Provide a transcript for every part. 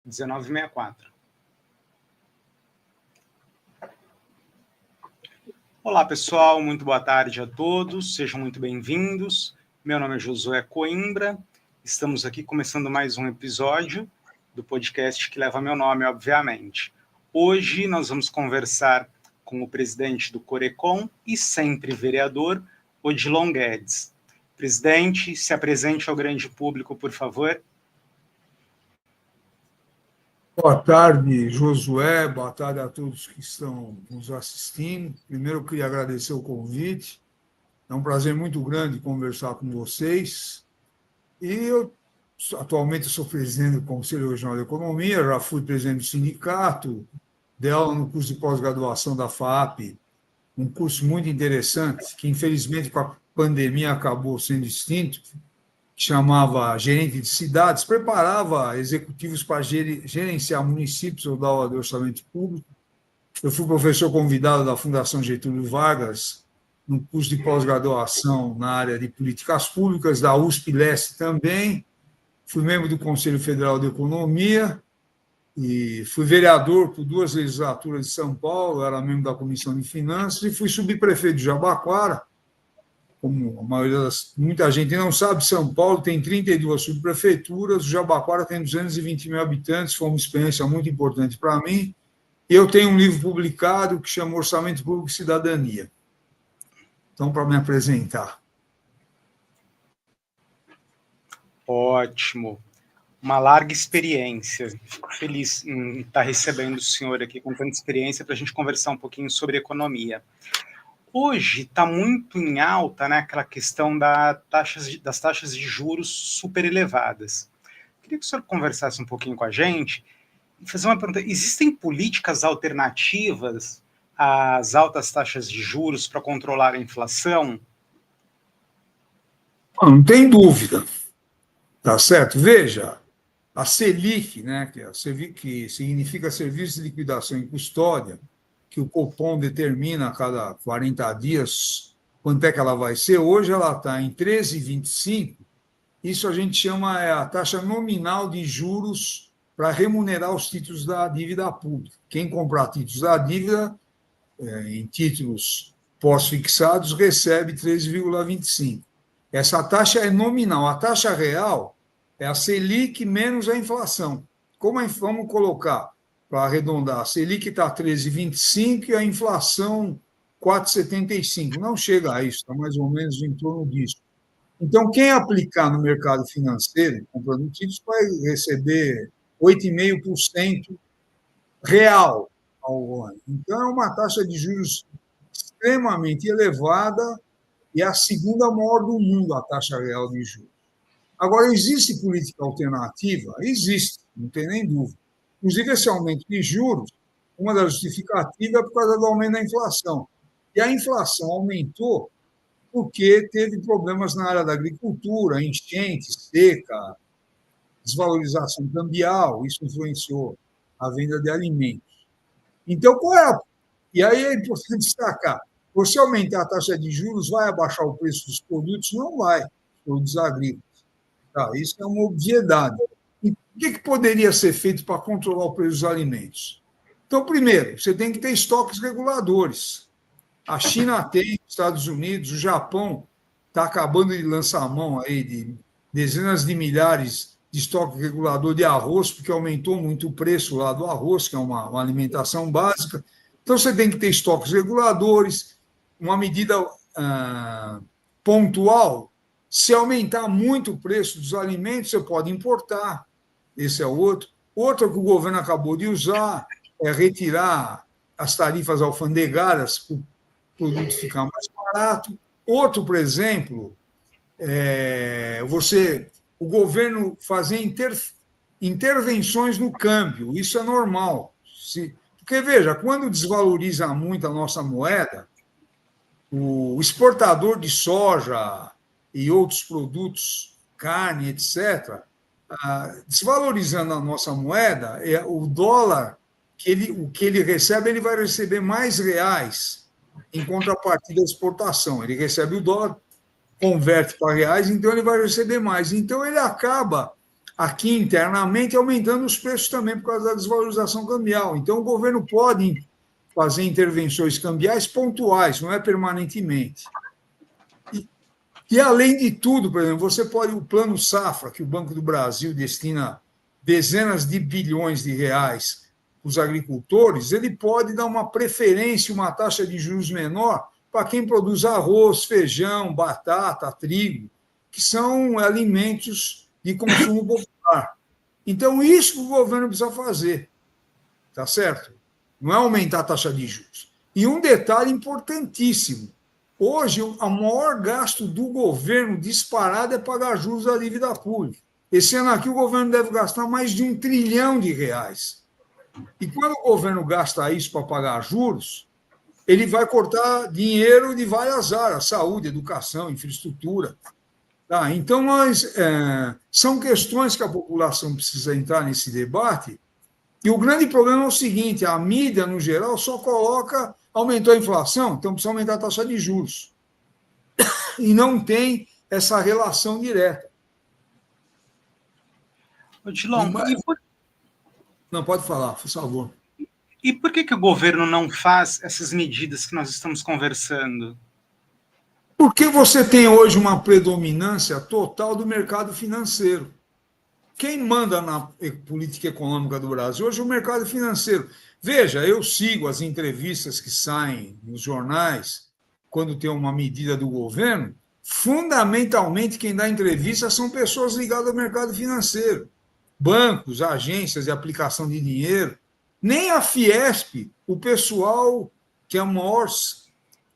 1964. Olá, pessoal, muito boa tarde a todos, sejam muito bem-vindos. Meu nome é Josué Coimbra, estamos aqui começando mais um episódio do podcast que leva meu nome, obviamente. Hoje nós vamos conversar com o presidente do Corecon e sempre vereador, Odilon Guedes. Presidente, se apresente ao grande público, por favor. Boa tarde, Josué. Boa tarde a todos que estão nos assistindo. Primeiro, eu queria agradecer o convite. É um prazer muito grande conversar com vocês. Atualmente, sou presidente do Conselho Regional de Economia, já fui presidente do sindicato, dei aula no curso de pós-graduação da FAP, um curso muito interessante, que infelizmente com a pandemia acabou sendo extinto, que chamava Gerente de Cidades, preparava executivos para gerenciar municípios ou dar aula de orçamento público. Eu fui professor convidado da Fundação Getúlio Vargas, no curso de pós-graduação na área de políticas públicas, da USP-Leste também. Fui membro do Conselho Federal de Economia e fui vereador por 2 legislaturas de São Paulo, era membro da Comissão de Finanças e fui subprefeito de Jabaquara. Como a maioria muita gente não sabe, São Paulo tem 32 subprefeituras, o Jabaquara tem 220 mil habitantes, foi uma experiência muito importante para mim. Eu tenho um livro publicado que chama Orçamento Público e Cidadania. Então, para me apresentar. Ótimo. Uma larga experiência. Fico feliz em estar recebendo o senhor aqui com tanta experiência para a gente conversar um pouquinho sobre economia. Hoje está muito em alta, né, aquela questão das taxas de juros super elevadas. Queria que o senhor conversasse um pouquinho com a gente e fazer uma pergunta. Existem políticas alternativas às altas taxas de juros para controlar a inflação? Não tem dúvida. Tá certo? Veja, a Selic, né, que significa Serviço de Liquidação e Custódia, que o Copom determina a cada 40 dias quanto é que ela vai ser, hoje ela está em 13,25. Isso a gente chama a taxa nominal de juros para remunerar os títulos da dívida pública. Quem comprar títulos da dívida, em títulos pós-fixados, recebe 13,25. Essa taxa é nominal. A taxa real é a Selic menos a inflação. Vamos colocar, para arredondar, a Selic está 13,25 e a inflação 4,75. Não chega a isso, está mais ou menos em torno disso. Então, quem aplicar no mercado financeiro, comprando títulos, vai receber 8,5% real ao ano. Então, é uma taxa de juros extremamente elevada e é a segunda maior do mundo, a taxa real de juros. Agora, existe política alternativa? Existe, não tem nem dúvida. Inclusive, esse aumento de juros, uma das justificativas é por causa do aumento da inflação. E a inflação aumentou porque teve problemas na área da agricultura, enchente, seca, desvalorização cambial, isso influenciou a venda de alimentos. Então, E aí é importante destacar, você aumentar a taxa de juros, vai abaixar o preço dos produtos? Não vai, produtos agrícolas. Tá, isso é uma obviedade. E o que poderia ser feito para controlar o preço dos alimentos? Então, primeiro, você tem que ter estoques reguladores. A China tem, os Estados Unidos, o Japão está acabando de lançar a mão aí de dezenas de milhares de estoque regulador de arroz, porque aumentou muito o preço lá do arroz, que é uma alimentação básica. Então, você tem que ter estoques reguladores, uma medida pontual. Se aumentar muito o preço dos alimentos, você pode importar. Esse é outro. Outro que o governo acabou de usar é retirar as tarifas alfandegárias para o produto ficar mais barato. Outro, por exemplo, o governo fazer intervenções no câmbio. Isso é normal. Porque, veja, quando desvaloriza muito a nossa moeda, o exportador de soja e outros produtos, carne, etc., desvalorizando a nossa moeda, o dólar, o que ele recebe, ele vai receber mais reais em contrapartida da exportação. Ele recebe o dólar, converte para reais, então ele vai receber mais. Então, ele acaba aqui internamente, aumentando os preços também por causa da desvalorização cambial. Então, o governo pode fazer intervenções cambiais pontuais, não é permanentemente. E além de tudo, por exemplo, você pode, o Plano Safra, que o Banco do Brasil destina dezenas de bilhões de reais para os agricultores, ele pode dar uma preferência, uma taxa de juros menor para quem produz arroz, feijão, batata, trigo, que são alimentos de consumo popular. Então, isso que o governo precisa fazer, tá certo? Não é aumentar a taxa de juros. E um detalhe importantíssimo, hoje, o maior gasto do governo disparado é pagar juros da dívida pública. Esse ano aqui o governo deve gastar mais de R$ 1 trilhão. E quando o governo gasta isso para pagar juros, ele vai cortar dinheiro de várias áreas, saúde, educação, infraestrutura. Tá? Então, são questões que a população precisa entrar nesse debate. E o grande problema é o seguinte, a mídia, no geral, só coloca, aumentou a inflação, então precisa aumentar a taxa de juros. E não tem essa relação direta. Odilon, não, pode falar, por favor. E por que o governo não faz essas medidas que nós estamos conversando? Porque você tem hoje uma predominância total do mercado financeiro. Quem manda na política econômica do Brasil hoje é o mercado financeiro. Veja, eu sigo as entrevistas que saem nos jornais quando tem uma medida do governo. Fundamentalmente, quem dá entrevista são pessoas ligadas ao mercado financeiro. Bancos, agências de aplicação de dinheiro. Nem a Fiesp, o pessoal, que é a maior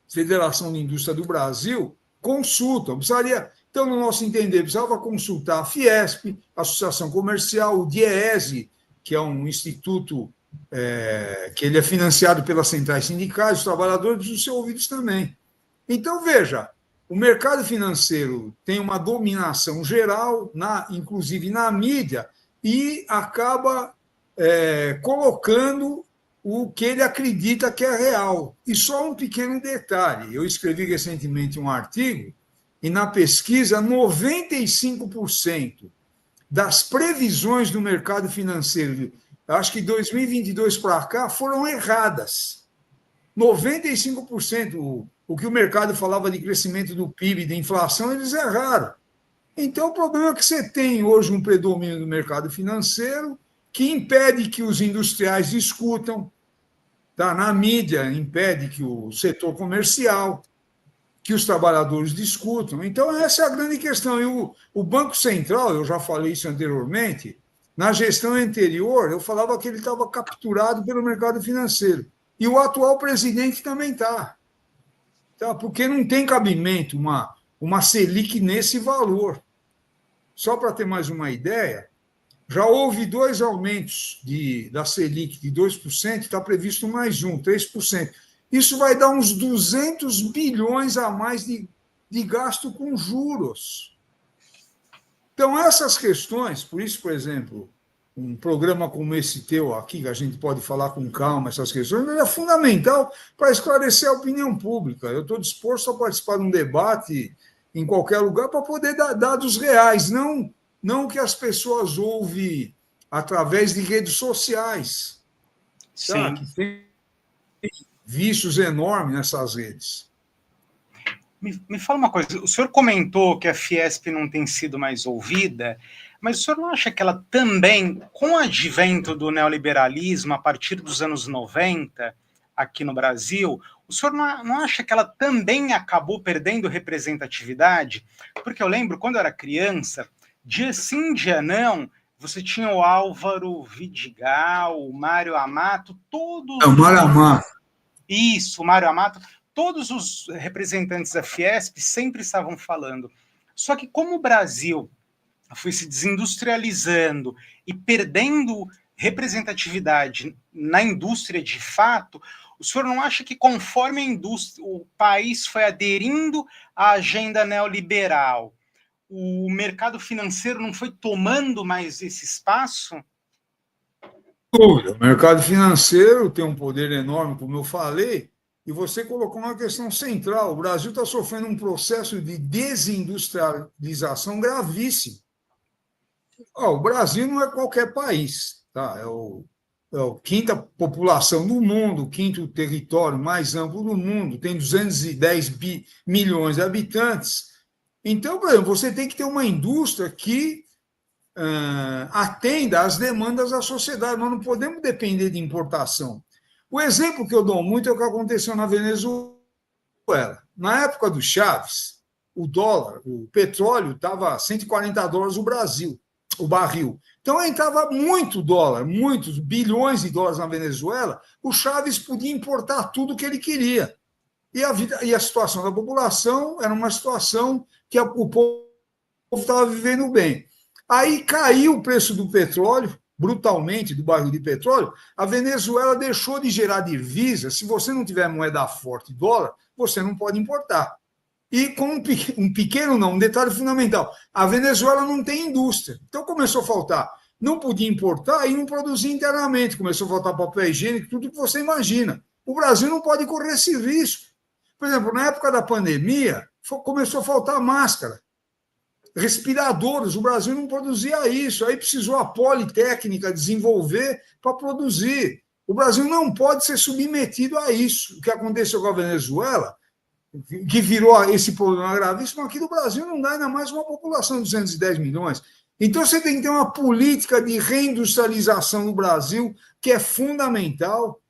federação de indústria do Brasil, consulta. Então, no nosso entender, precisava consultar a Fiesp, a Associação Comercial, o DIEESE, que é um instituto que ele é financiado pelas centrais sindicais, os trabalhadores precisam ser ouvidos também. Então, veja, o mercado financeiro tem uma dominação geral, inclusive na mídia, e acaba colocando o que ele acredita que é real. E só um pequeno detalhe, eu escrevi recentemente um artigo, e na pesquisa, 95% das previsões do mercado financeiro, acho que 2022 para cá, foram erradas. 95%. O que o mercado falava de crescimento do PIB, de inflação, eles erraram. Então, o problema é que você tem hoje um predomínio do mercado financeiro que impede que os industriais discutam, tá? Na mídia, impede que o setor comercial, que os trabalhadores discutam. Então, essa é a grande questão. E o Banco Central, eu já falei isso anteriormente, na gestão anterior, eu falava que ele estava capturado pelo mercado financeiro. E o atual presidente também está. Tá? Porque não tem cabimento uma Selic nesse valor. Só para ter mais uma ideia, já houve 2 aumentos da Selic de 2%, está previsto mais um, 3%. Isso vai dar uns 200 bilhões a mais de gasto com juros. Então, essas questões, por isso, por exemplo, um programa como esse teu aqui, que a gente pode falar com calma essas questões, é fundamental para esclarecer a opinião pública. Eu estou disposto a participar de um debate em qualquer lugar para poder dar dados reais, não o que as pessoas ouvem através de redes sociais. Sim. Tá? Que tem vícios enormes nessas redes. Me fala uma coisa, o senhor comentou que a Fiesp não tem sido mais ouvida, mas o senhor não acha que ela também, com o advento do neoliberalismo a partir dos anos 90, aqui no Brasil, o senhor não acha que ela também acabou perdendo representatividade? Porque eu lembro, quando eu era criança, dia sim, dia não, você tinha o Álvaro Vidigal, o Mário Amato, todos... O Mário Amato. Isso, o Mário Amato, todos os representantes da Fiesp sempre estavam falando. Só que como o Brasil foi se desindustrializando e perdendo representatividade na indústria de fato, o senhor não acha que conforme a indústria, o país foi aderindo à agenda neoliberal, o mercado financeiro não foi tomando mais esse espaço? O mercado financeiro tem um poder enorme, como eu falei, e você colocou uma questão central. O Brasil está sofrendo um processo de desindustrialização gravíssimo. O Brasil não é qualquer país, tá? É a quinta população do mundo, o quinto território mais amplo do mundo, tem 210 milhões de habitantes. Então, por exemplo, você tem que ter uma indústria que atenda às demandas da sociedade. Nós não podemos depender de importação. O exemplo que eu dou muito é o que aconteceu na Venezuela. Na época do Chaves, o dólar, o petróleo estava $140 o barril. Então entrava muito dólar, muitos bilhões de dólares na Venezuela. O Chaves podia importar tudo que ele queria. E a situação da população era uma situação que o povo estava vivendo bem. Aí caiu o preço do petróleo, brutalmente, do barril de petróleo. A Venezuela deixou de gerar divisa. Se você não tiver moeda forte, dólar, você não pode importar. E com um pequeno não, um detalhe fundamental, a Venezuela não tem indústria. Então começou a faltar. Não podia importar e não produzia internamente. Começou a faltar papel higiênico, tudo que você imagina. O Brasil não pode correr esse risco. Por exemplo, na época da pandemia, começou a faltar máscara, respiradores. O Brasil não produzia isso. Aí precisou a Politécnica desenvolver para produzir. O Brasil não pode ser submetido a isso. O que aconteceu com a Venezuela, que virou esse problema gravíssimo, aqui no Brasil não dá ainda mais uma população de 210 milhões. Então, você tem que ter uma política de reindustrialização no Brasil, que é fundamental.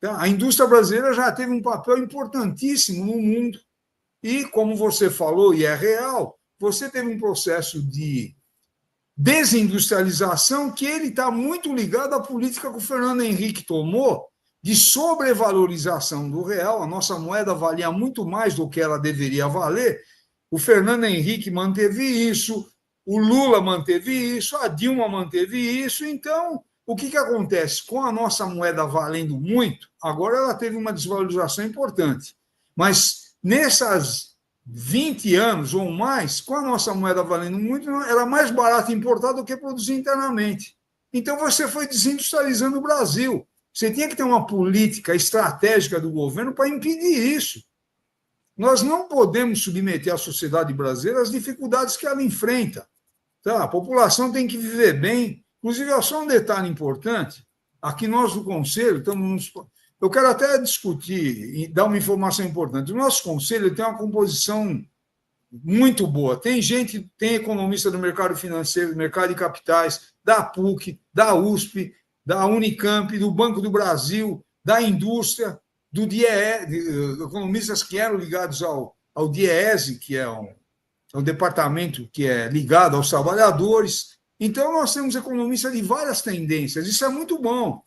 A indústria brasileira já teve um papel importantíssimo no mundo. E, como você falou, e é real, você teve um processo de desindustrialização que ele está muito ligado à política que o Fernando Henrique tomou de sobrevalorização do real. A nossa moeda valia muito mais do que ela deveria valer. O Fernando Henrique manteve isso, o Lula manteve isso, a Dilma manteve isso. Então, o que acontece? Com a nossa moeda valendo muito, agora ela teve uma desvalorização importante. Mas nessas 20 anos ou mais, com a nossa moeda valendo muito, era mais barato importar do que produzir internamente. Então, você foi desindustrializando o Brasil. Você tinha que ter uma política estratégica do governo para impedir isso. Nós não podemos submeter a sociedade brasileira às dificuldades que ela enfrenta. Tá? A população tem que viver bem. Inclusive, só um detalhe importante, aqui nós do Conselho estamos... Eu quero até discutir e dar uma informação importante. O nosso Conselho tem uma composição muito boa. Tem gente, tem economista do mercado financeiro, do mercado de capitais, da PUC, da USP, da Unicamp, do Banco do Brasil, da indústria, do DIEESE, economistas que eram ligados ao DIEESE, que é um departamento que é ligado aos trabalhadores. Então, nós temos economistas de várias tendências. Isso é muito bom.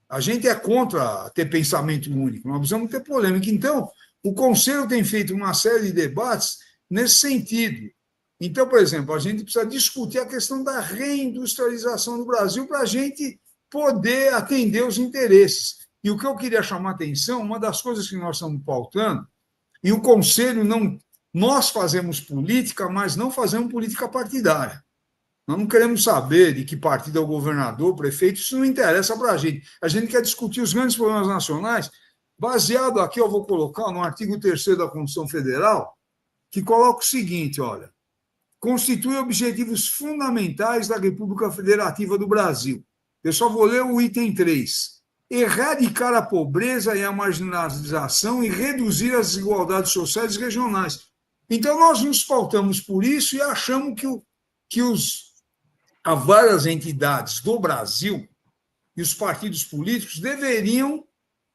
A gente é contra ter pensamento único, nós precisamos ter polêmica. Então, o Conselho tem feito uma série de debates nesse sentido. Então, por exemplo, a gente precisa discutir a questão da reindustrialização do Brasil para a gente poder atender os interesses. E o que eu queria chamar a atenção, uma das coisas que nós estamos pautando, e o Conselho não... Nós fazemos política, mas não fazemos política partidária. Nós não queremos saber de que partido é o governador, o prefeito, isso não interessa para a gente. A gente quer discutir os grandes problemas nacionais, baseado aqui, eu vou colocar no artigo 3º da Constituição Federal, que coloca o seguinte, olha, constitui objetivos fundamentais da República Federativa do Brasil. Eu só vou ler o item 3. Erradicar a pobreza e a marginalização e reduzir as desigualdades sociais e regionais. Então, nós nos pautamos por isso e achamos que há várias entidades do Brasil e os partidos políticos deveriam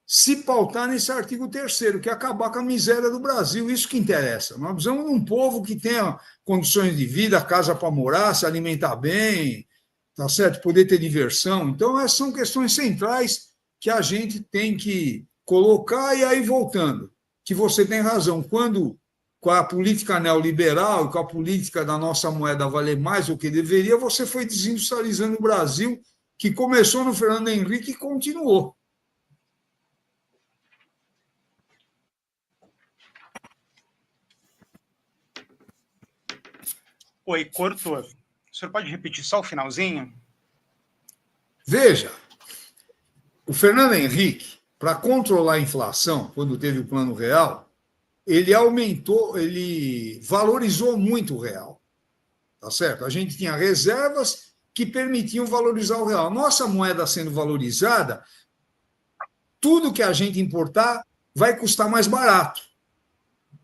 se pautar nesse artigo 3º, que é acabar com a miséria do Brasil. Isso que interessa. Nós precisamos de um povo que tenha condições de vida, casa para morar, se alimentar bem, tá certo? Poder ter diversão. Então, essas são questões centrais que a gente tem que colocar. E aí, voltando, que você tem razão, quando com a política neoliberal e com a política da nossa moeda valer mais do que deveria, você foi desindustrializando o Brasil, que começou no Fernando Henrique e continuou. Oi, cortou. O senhor pode repetir só o finalzinho? Veja, o Fernando Henrique, para controlar a inflação, quando teve o Plano Real, ele aumentou, ele valorizou muito o real. tá certo? A gente tinha reservas que permitiam valorizar o real. Nossa moeda sendo valorizada, tudo que a gente importar vai custar mais barato,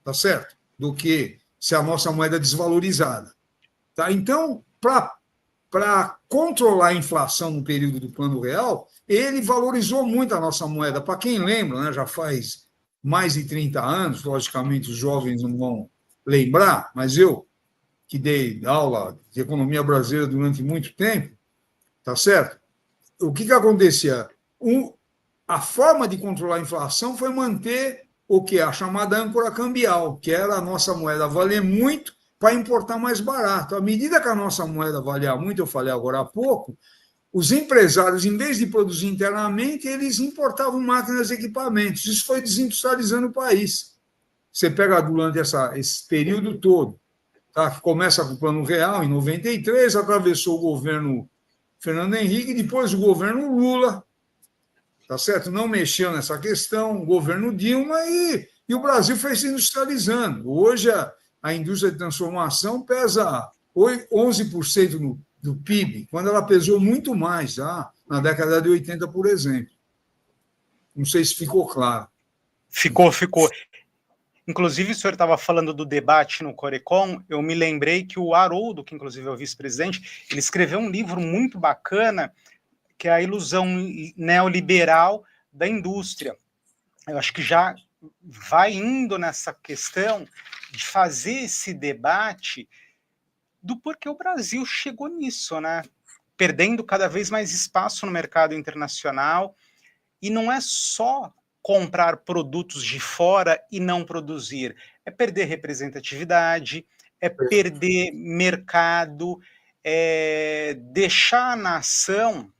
tá certo? Do que se a nossa moeda é desvalorizada. Tá? Então, para controlar a inflação no período do Plano Real, ele valorizou muito a nossa moeda. Para quem lembra, né, já faz mais de 30 anos, logicamente os jovens não vão lembrar, mas eu, que dei aula de economia brasileira durante muito tempo, tá certo? O que acontecia? A forma de controlar a inflação foi manter o que? A chamada âncora cambial, que era a nossa moeda valer muito para importar mais barato. À medida que a nossa moeda valia muito, eu falei agora há pouco, os empresários, em vez de produzir internamente, eles importavam máquinas e equipamentos. Isso foi desindustrializando o país. Você pega durante esse período todo, tá? Que começa com o Plano Real, em 93, atravessou o governo Fernando Henrique, e depois o governo Lula, tá certo? Não mexeu nessa questão, o governo Dilma, e o Brasil foi se industrializando. Hoje, a indústria de transformação pesa 11% do PIB, quando ela pesou muito mais, na década de 80, por exemplo. Não sei se ficou claro. Ficou. Inclusive, o senhor estava falando do debate no Corecon, eu me lembrei que o Haroldo, que inclusive é o vice-presidente, ele escreveu um livro muito bacana, que é a ilusão neoliberal da indústria. Eu acho que já vai indo nessa questão de fazer esse debate do porquê o Brasil chegou nisso, né? Perdendo cada vez mais espaço no mercado internacional, e não é só comprar produtos de fora e não produzir, é perder representatividade, é perder mercado, é deixar a nação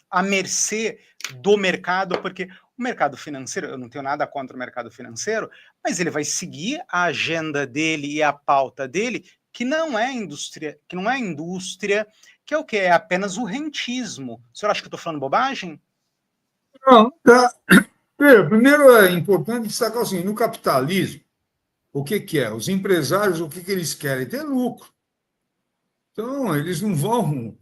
à mercê do mercado, porque o mercado financeiro, eu não tenho nada contra o mercado financeiro, mas ele vai seguir a agenda dele e a pauta dele, que não é indústria, que é o que? É apenas o rentismo. O senhor acha que eu estou falando bobagem? Não, tá. Primeiro é importante destacar assim, no capitalismo, o que é? Os empresários, o que eles querem? Ter lucro. Então, eles não vão.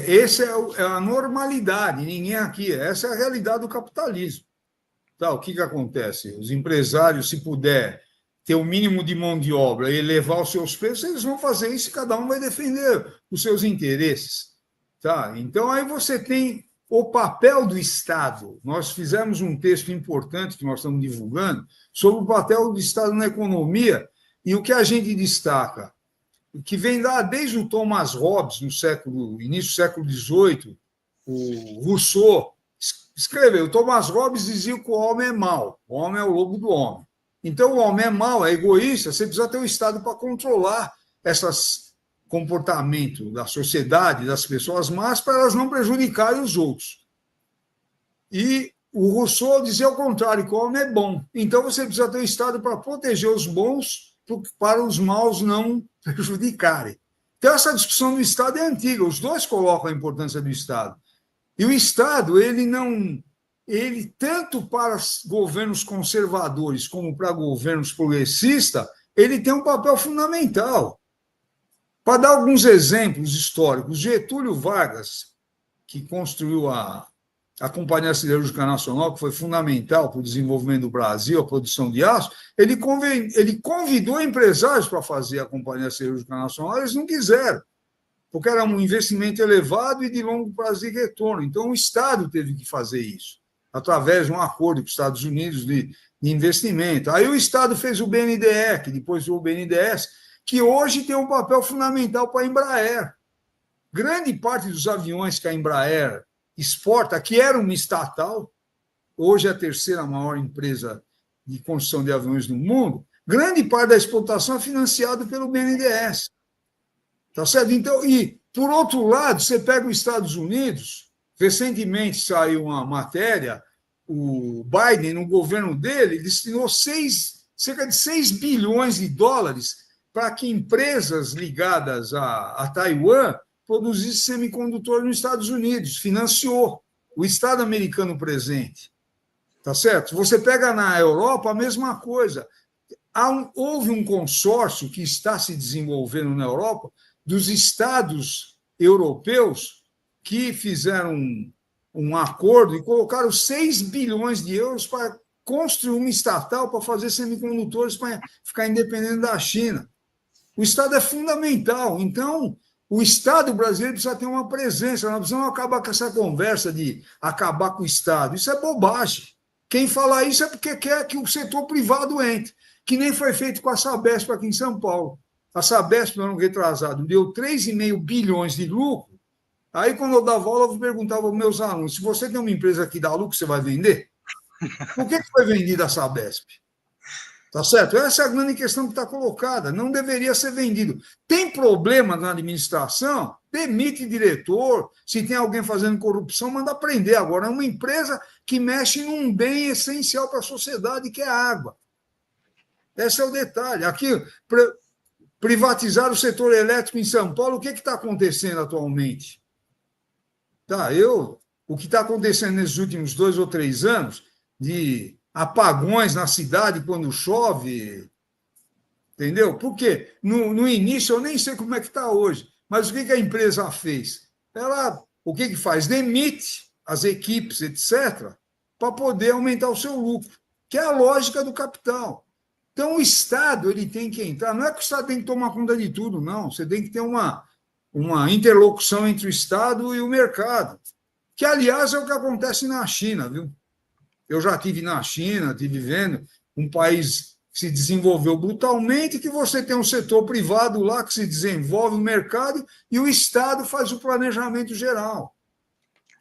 Essa é a normalidade, ninguém aqui. Essa é a realidade do capitalismo. Tá, o que acontece? Os empresários, se puder ter o mínimo de mão de obra e elevar os seus preços, eles vão fazer isso e cada um vai defender os seus interesses. Tá? Então, aí você tem o papel do Estado. Nós fizemos um texto importante que nós estamos divulgando sobre o papel do Estado na economia e o que a gente destaca, que vem lá desde o Thomas Hobbes, no início do século XVIII, o Rousseau escreveu. O Thomas Hobbes dizia que o homem é mau, o homem é o lobo do homem. Então, o homem é mau, é egoísta, você precisa ter o Estado para controlar esses comportamentos da sociedade, das pessoas más, para elas não prejudicarem os outros. E o Rousseau dizia ao contrário, que o homem é bom. Então, você precisa ter o Estado para proteger os bons, para os maus não prejudicarem. Então, essa discussão do Estado é antiga, os dois colocam a importância do Estado. E o Estado, ele tanto para governos conservadores como para governos progressistas, ele tem um papel fundamental. Para dar alguns exemplos históricos, Getúlio Vargas, que construiu a Companhia Siderúrgica Nacional, que foi fundamental para o desenvolvimento do Brasil, a produção de aço, ele convidou empresários para fazer a Companhia Siderúrgica Nacional, eles não quiseram, porque era um investimento elevado e de longo prazo de retorno. Então, o Estado teve que fazer isso, através de um acordo com os Estados Unidos de investimento. Aí o Estado fez o BNDE, que depois foi o BNDES, que hoje tem um papel fundamental para a Embraer. Grande parte dos aviões que a Embraer exporta, que era uma estatal, hoje é a terceira maior empresa de construção de aviões no mundo, grande parte da exportação é financiada pelo BNDES. Tá certo? Então, e, por outro lado, você pega os Estados Unidos, recentemente saiu uma matéria, o Biden, no governo dele, destinou cerca de 6 bilhões de dólares para que empresas ligadas a Taiwan produzissem semicondutores nos Estados Unidos, financiou o Estado americano presente. Tá certo? Você pega na Europa a mesma coisa. houve um consórcio que está se desenvolvendo na Europa, dos estados europeus, que fizeram um acordo e colocaram 6 bilhões de euros para construir uma estatal para fazer semicondutores para ficar independente da China. O Estado é fundamental. Então, o Estado brasileiro precisa ter uma presença. Nós precisamos acabar com essa conversa de acabar com o Estado. Isso é bobagem. Quem fala isso é porque quer que o setor privado entre, que nem foi feito com a Sabesp aqui em São Paulo. A Sabesp, no ano retrasado, deu 3,5 bilhões de lucro. Aí, quando eu dava aula, eu perguntava aos meus alunos, se você tem uma empresa que dá lucro, você vai vender? Por que foi vendida a Sabesp? Tá certo? Essa é a grande questão que está colocada. Não deveria ser vendido. Tem problema na administração? Demite diretor. Se tem alguém fazendo corrupção, manda prender. Agora, é uma empresa que mexe num bem essencial para a sociedade, que é a água. Esse é o detalhe. Aqui, privatizar o setor elétrico em São Paulo, o que está acontecendo atualmente? O que está acontecendo nesses últimos 2 ou 3 anos, de apagões na cidade quando chove, entendeu? Porque no início eu nem sei como é que está hoje, mas o que a empresa fez? O que faz? Demite as equipes, etc., para poder aumentar o seu lucro, que é a lógica do capital. Então, o Estado ele tem que entrar, não é que o Estado tem que tomar conta de tudo, não, você tem que ter uma interlocução entre o Estado e o mercado, que, aliás, é o que acontece na China, viu? Eu já estive na China, estive vendo um país que se desenvolveu brutalmente, que você tem um setor privado lá que se desenvolve o mercado e o Estado faz o planejamento geral.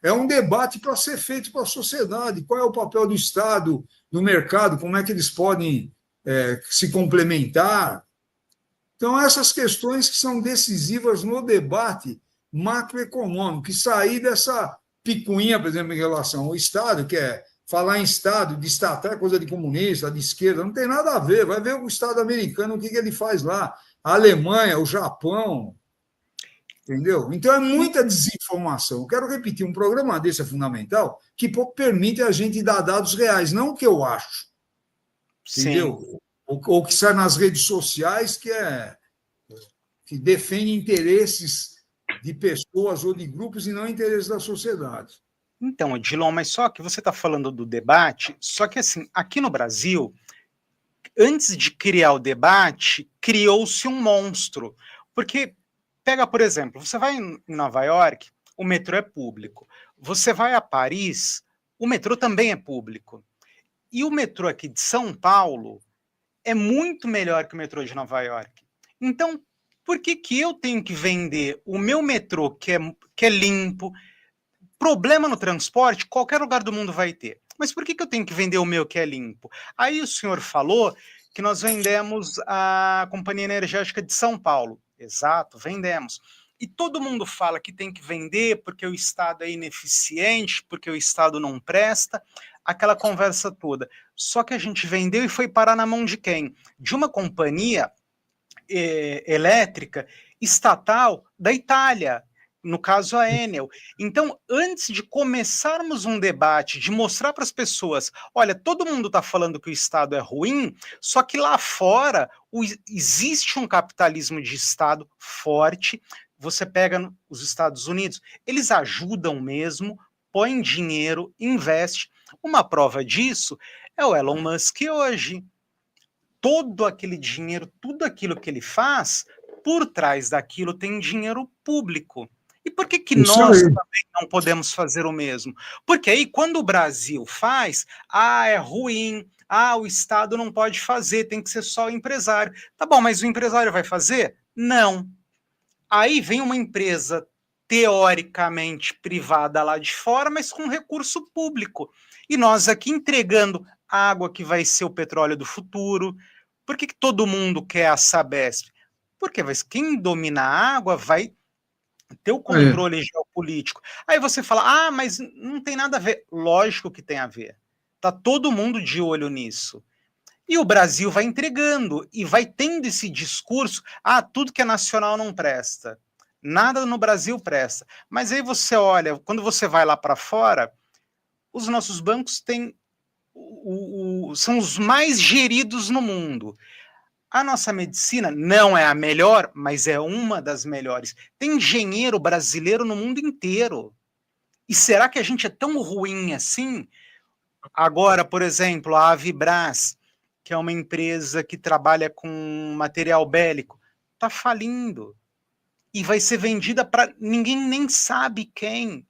É um debate para ser feito para a sociedade. Qual é o papel do Estado, do mercado, como é que eles podem se complementar. Então, essas questões que são decisivas no debate macroeconômico, e sair dessa picuinha, por exemplo, em relação ao Estado, que é falar em Estado, de estatal é coisa de comunista, de esquerda, não tem nada a ver. Vai ver o Estado americano, o que ele faz lá, a Alemanha, o Japão, entendeu? Então é muita desinformação. Eu quero repetir, um programa desse é fundamental, que permite a gente dar dados reais, não o que eu acho, entendeu? Ou que sai nas redes sociais, que defende interesses de pessoas ou de grupos e não interesses da sociedade. Então, Odilon, mas só que você está falando do debate, só que assim, aqui no Brasil, antes de criar o debate, criou-se um monstro. Porque, pega, por exemplo, você vai em Nova York, o metrô é público. Você vai a Paris, o metrô também é público. E o metrô aqui de São Paulo é muito melhor que o metrô de Nova York. Então, por que eu tenho que vender o meu metrô, que é limpo? Problema no transporte, qualquer lugar do mundo vai ter. Mas por que eu tenho que vender o meu que é limpo? Aí o senhor falou que nós vendemos a Companhia Energética de São Paulo. Exato, vendemos. E todo mundo fala que tem que vender porque o Estado é ineficiente, porque o Estado não presta, aquela conversa toda. Só que a gente vendeu e foi parar na mão de quem? De uma companhia elétrica estatal da Itália, no caso a Enel. Então, antes de começarmos um debate, de mostrar para as pessoas, olha, todo mundo está falando que o Estado é ruim, só que lá fora existe um capitalismo de Estado forte. Você pega os Estados Unidos, eles ajudam mesmo, põem dinheiro, investe. Uma prova disso é o Elon Musk hoje. Todo aquele dinheiro, tudo aquilo que ele faz, por trás daquilo tem dinheiro público. E por que nós também não podemos fazer o mesmo? Porque aí, quando o Brasil faz, é ruim, o Estado não pode fazer, tem que ser só o empresário. Tá bom, mas o empresário vai fazer? Não. Aí vem uma empresa teoricamente privada lá de fora, mas com recurso público. E nós aqui entregando água que vai ser o petróleo do futuro. Por que todo mundo quer a Sabesp? Porque quem domina a água vai ter o controle geopolítico. Aí você fala, mas não tem nada a ver. Lógico que tem a ver. Está todo mundo de olho nisso. E o Brasil vai entregando e vai tendo esse discurso, tudo que é nacional não presta. Nada no Brasil presta. Mas aí você olha, quando você vai lá para fora, os nossos bancos são os mais geridos no mundo. A nossa medicina não é a melhor, mas é uma das melhores. Tem engenheiro brasileiro no mundo inteiro. E será que a gente é tão ruim assim? Agora, por exemplo, a Avibras, que é uma empresa que trabalha com material bélico, está falindo. E vai ser vendida para ninguém nem sabe quem.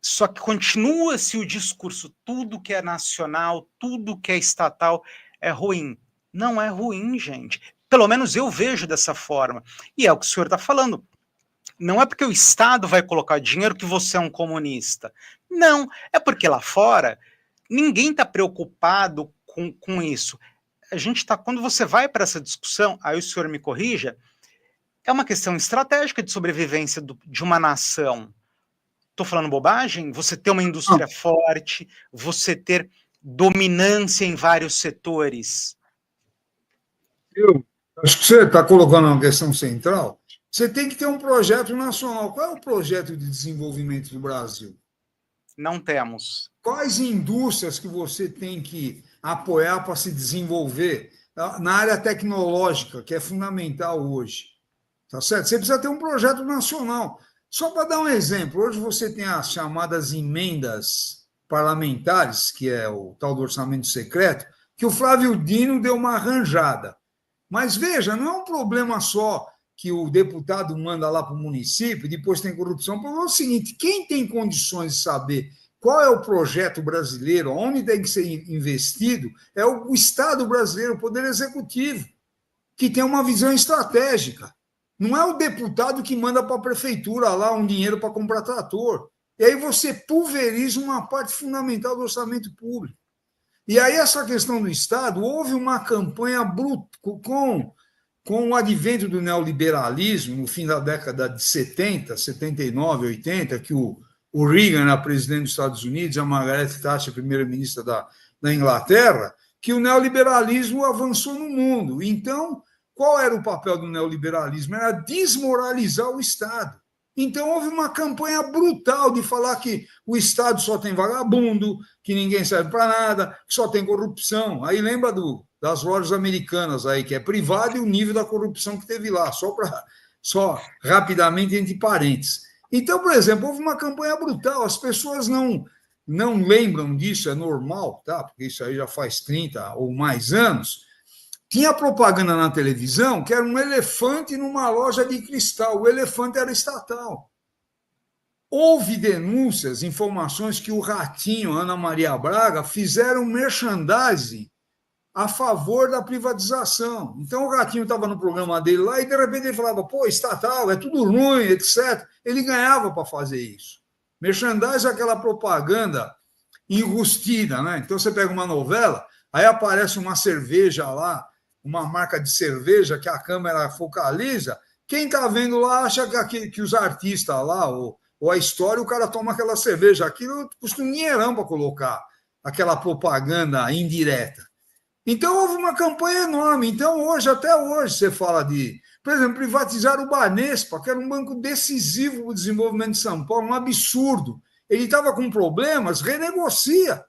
Só que continua-se o discurso, tudo que é nacional, tudo que é estatal é ruim. Não é ruim, gente. Pelo menos eu vejo dessa forma. E é o que o senhor está falando. Não é porque o Estado vai colocar dinheiro que você é um comunista. Não, é porque lá fora ninguém está preocupado com isso. A gente está, quando você vai para essa discussão, aí o senhor me corrija, é uma questão estratégica de sobrevivência de uma nação. Estou falando bobagem? Você ter uma indústria forte, você ter dominância em vários setores. Eu acho que você está colocando uma questão central. Você tem que ter um projeto nacional. Qual é o projeto de desenvolvimento do Brasil? Não temos. Quais indústrias que você tem que apoiar para se desenvolver na área tecnológica, que é fundamental hoje? Tá certo? Você precisa ter um projeto nacional. Só para dar um exemplo, hoje você tem as chamadas emendas parlamentares, que é o tal do orçamento secreto, que o Flávio Dino deu uma arranjada. Mas veja, não é um problema só que o deputado manda lá para o município, depois tem corrupção. O problema é o seguinte: quem tem condições de saber qual é o projeto brasileiro, onde tem que ser investido, é o Estado brasileiro, o Poder Executivo, que tem uma visão estratégica. Não é o deputado que manda para a prefeitura lá um dinheiro para comprar trator. E aí você pulveriza uma parte fundamental do orçamento público. E aí essa questão do Estado, houve uma campanha com o advento do neoliberalismo, no fim da década de 70, 79, 80, que o Reagan era presidente dos Estados Unidos, a Margaret Thatcher, primeira-ministra da Inglaterra, que o neoliberalismo avançou no mundo. Então, qual era o papel do neoliberalismo? Era desmoralizar o Estado. Então, houve uma campanha brutal de falar que o Estado só tem vagabundo, que ninguém serve para nada, que só tem corrupção. Aí lembra das lojas americanas, aí, que é privado, e o nível da corrupção que teve lá, só rapidamente, entre parênteses. Então, por exemplo, houve uma campanha brutal, as pessoas não lembram disso, é normal, tá? Porque isso aí já faz 30 ou mais anos. Tinha propaganda na televisão que era um elefante numa loja de cristal. O elefante era estatal. Houve denúncias, informações que o Ratinho, Ana Maria Braga, fizeram merchandising a favor da privatização. Então, o Ratinho estava no programa dele lá e, de repente, ele falava, pô, estatal, é tudo ruim, etc. Ele ganhava para fazer isso. Merchandising é aquela propaganda enrustida, né? Então, você pega uma novela, aí aparece uma cerveja lá, uma marca de cerveja que a câmera focaliza, quem está vendo lá acha que os artistas lá, ou a história, o cara toma aquela cerveja. Aquilo custa um dinheirão para colocar aquela propaganda indireta. Então, houve uma campanha enorme. Então, até hoje, você fala de, por exemplo, privatizar o Banespa, que era um banco decisivo para o desenvolvimento de São Paulo, um absurdo. Ele estava com problemas, renegocia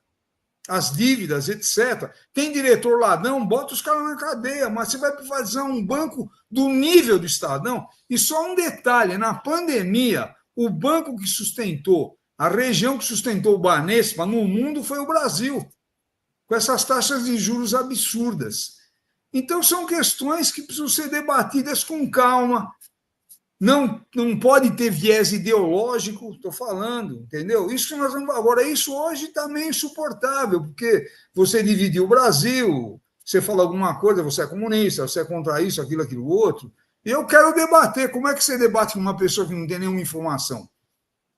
as dívidas, etc. Tem diretor ladrão, bota os caras na cadeia, mas você vai privatizar um banco do nível do Estadão. E só um detalhe, na pandemia, o banco que sustentou, a região que sustentou o Banespa no mundo foi o Brasil, com essas taxas de juros absurdas. Então, são questões que precisam ser debatidas com calma. Não pode ter viés ideológico, estou falando, entendeu? Isso que nós vamos. Agora, isso hoje está meio insuportável, porque você dividiu o Brasil, você fala alguma coisa, você é comunista, você é contra isso, aquilo, outro. E eu quero debater. Como é que você debate com uma pessoa que não tem nenhuma informação?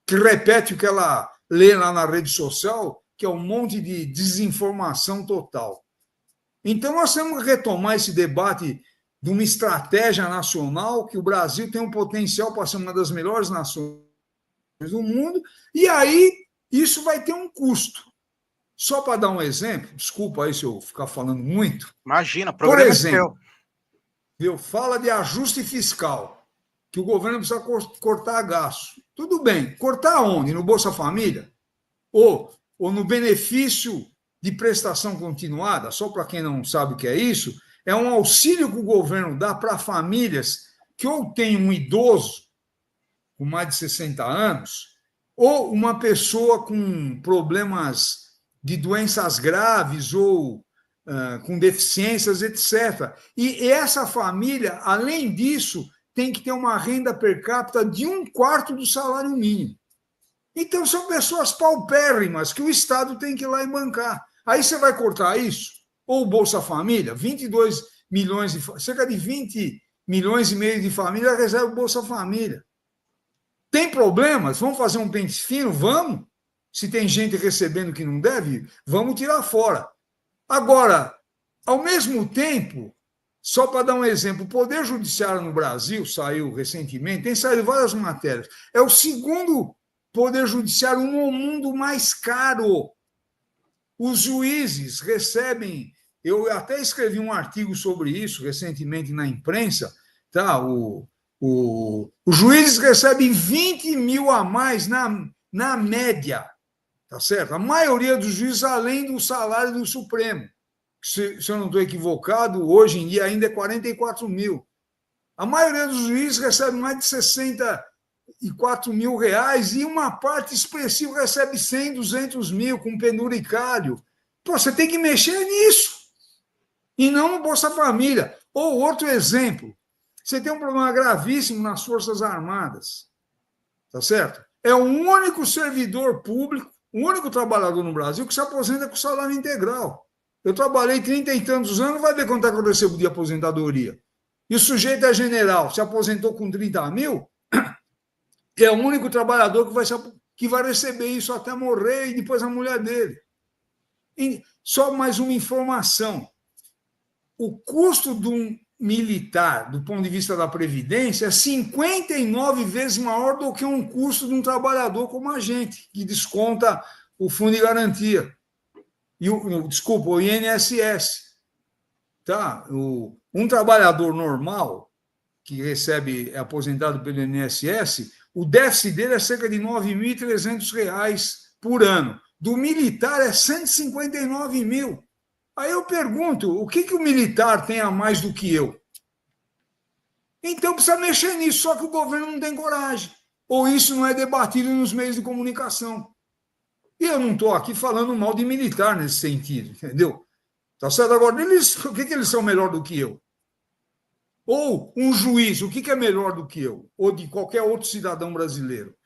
Que repete o que ela lê lá na rede social, que é um monte de desinformação total. Então, nós temos que retomar esse debate de uma estratégia nacional, que o Brasil tem um potencial para ser uma das melhores nações do mundo, e aí isso vai ter um custo. Só para dar um exemplo, desculpa aí se eu ficar falando muito. Imagina, por exemplo, fala de ajuste fiscal, que o governo precisa cortar gasto. Tudo bem, cortar onde? No Bolsa Família? Ou no benefício de prestação continuada? Só para quem não sabe o que é isso, é um auxílio que o governo dá para famílias que ou tem um idoso com mais de 60 anos, ou uma pessoa com problemas de doenças graves ou com deficiências, etc. E essa família, além disso, tem que ter uma renda per capita de 1/4 do salário mínimo. Então, são pessoas paupérrimas que o Estado tem que ir lá e bancar. Aí você vai cortar isso? Ou o Bolsa Família, 22 milhões, cerca de 20 milhões e meio de famílias recebem o Bolsa Família. Tem problemas? Vamos fazer um pente fino? Vamos. Se tem gente recebendo que não deve, vamos tirar fora. Agora, ao mesmo tempo, só para dar um exemplo, o Poder Judiciário no Brasil saiu recentemente, tem saído várias matérias, é o segundo Poder Judiciário no mundo mais caro. Os juízes recebem, eu até escrevi um artigo sobre isso recentemente na imprensa, tá? Os juízes recebem 20 mil a mais na média, tá certo? A maioria dos juízes, além do salário do Supremo. Se eu não estou equivocado, hoje em dia ainda é 44 mil. A maioria dos juízes recebe mais de 64 mil reais e uma parte expressiva recebe 100, 200 mil com penduricário. Pô, você tem que mexer nisso e não no Bolsa Família. Ou outro exemplo, você tem um problema gravíssimo nas Forças Armadas, tá certo? É o único servidor público, o único trabalhador no Brasil que se aposenta com salário integral. Eu trabalhei 30 e tantos anos, vai ver quanto é que eu recebo de aposentadoria. E o sujeito é general, se aposentou com 30 mil, é o único trabalhador que vai receber isso até morrer e depois a mulher dele. E só mais uma informação. O custo de um militar, do ponto de vista da Previdência, é 59 vezes maior do que um custo de um trabalhador como a gente, que desconta o Fundo de Garantia. Desculpa, o INSS. Tá? Um trabalhador normal, que é aposentado pelo INSS, o déficit dele é cerca de R$ 9.300 por ano. Do militar é 159 mil. Aí eu pergunto, o que o militar tem a mais do que eu? Então precisa mexer nisso, só que o governo não tem coragem. Ou isso não é debatido nos meios de comunicação. E eu não estou aqui falando mal de militar nesse sentido, entendeu? Tá certo? Agora, o que eles são melhor do que eu? Ou um juiz, o que é melhor do que eu? Ou de qualquer outro cidadão brasileiro?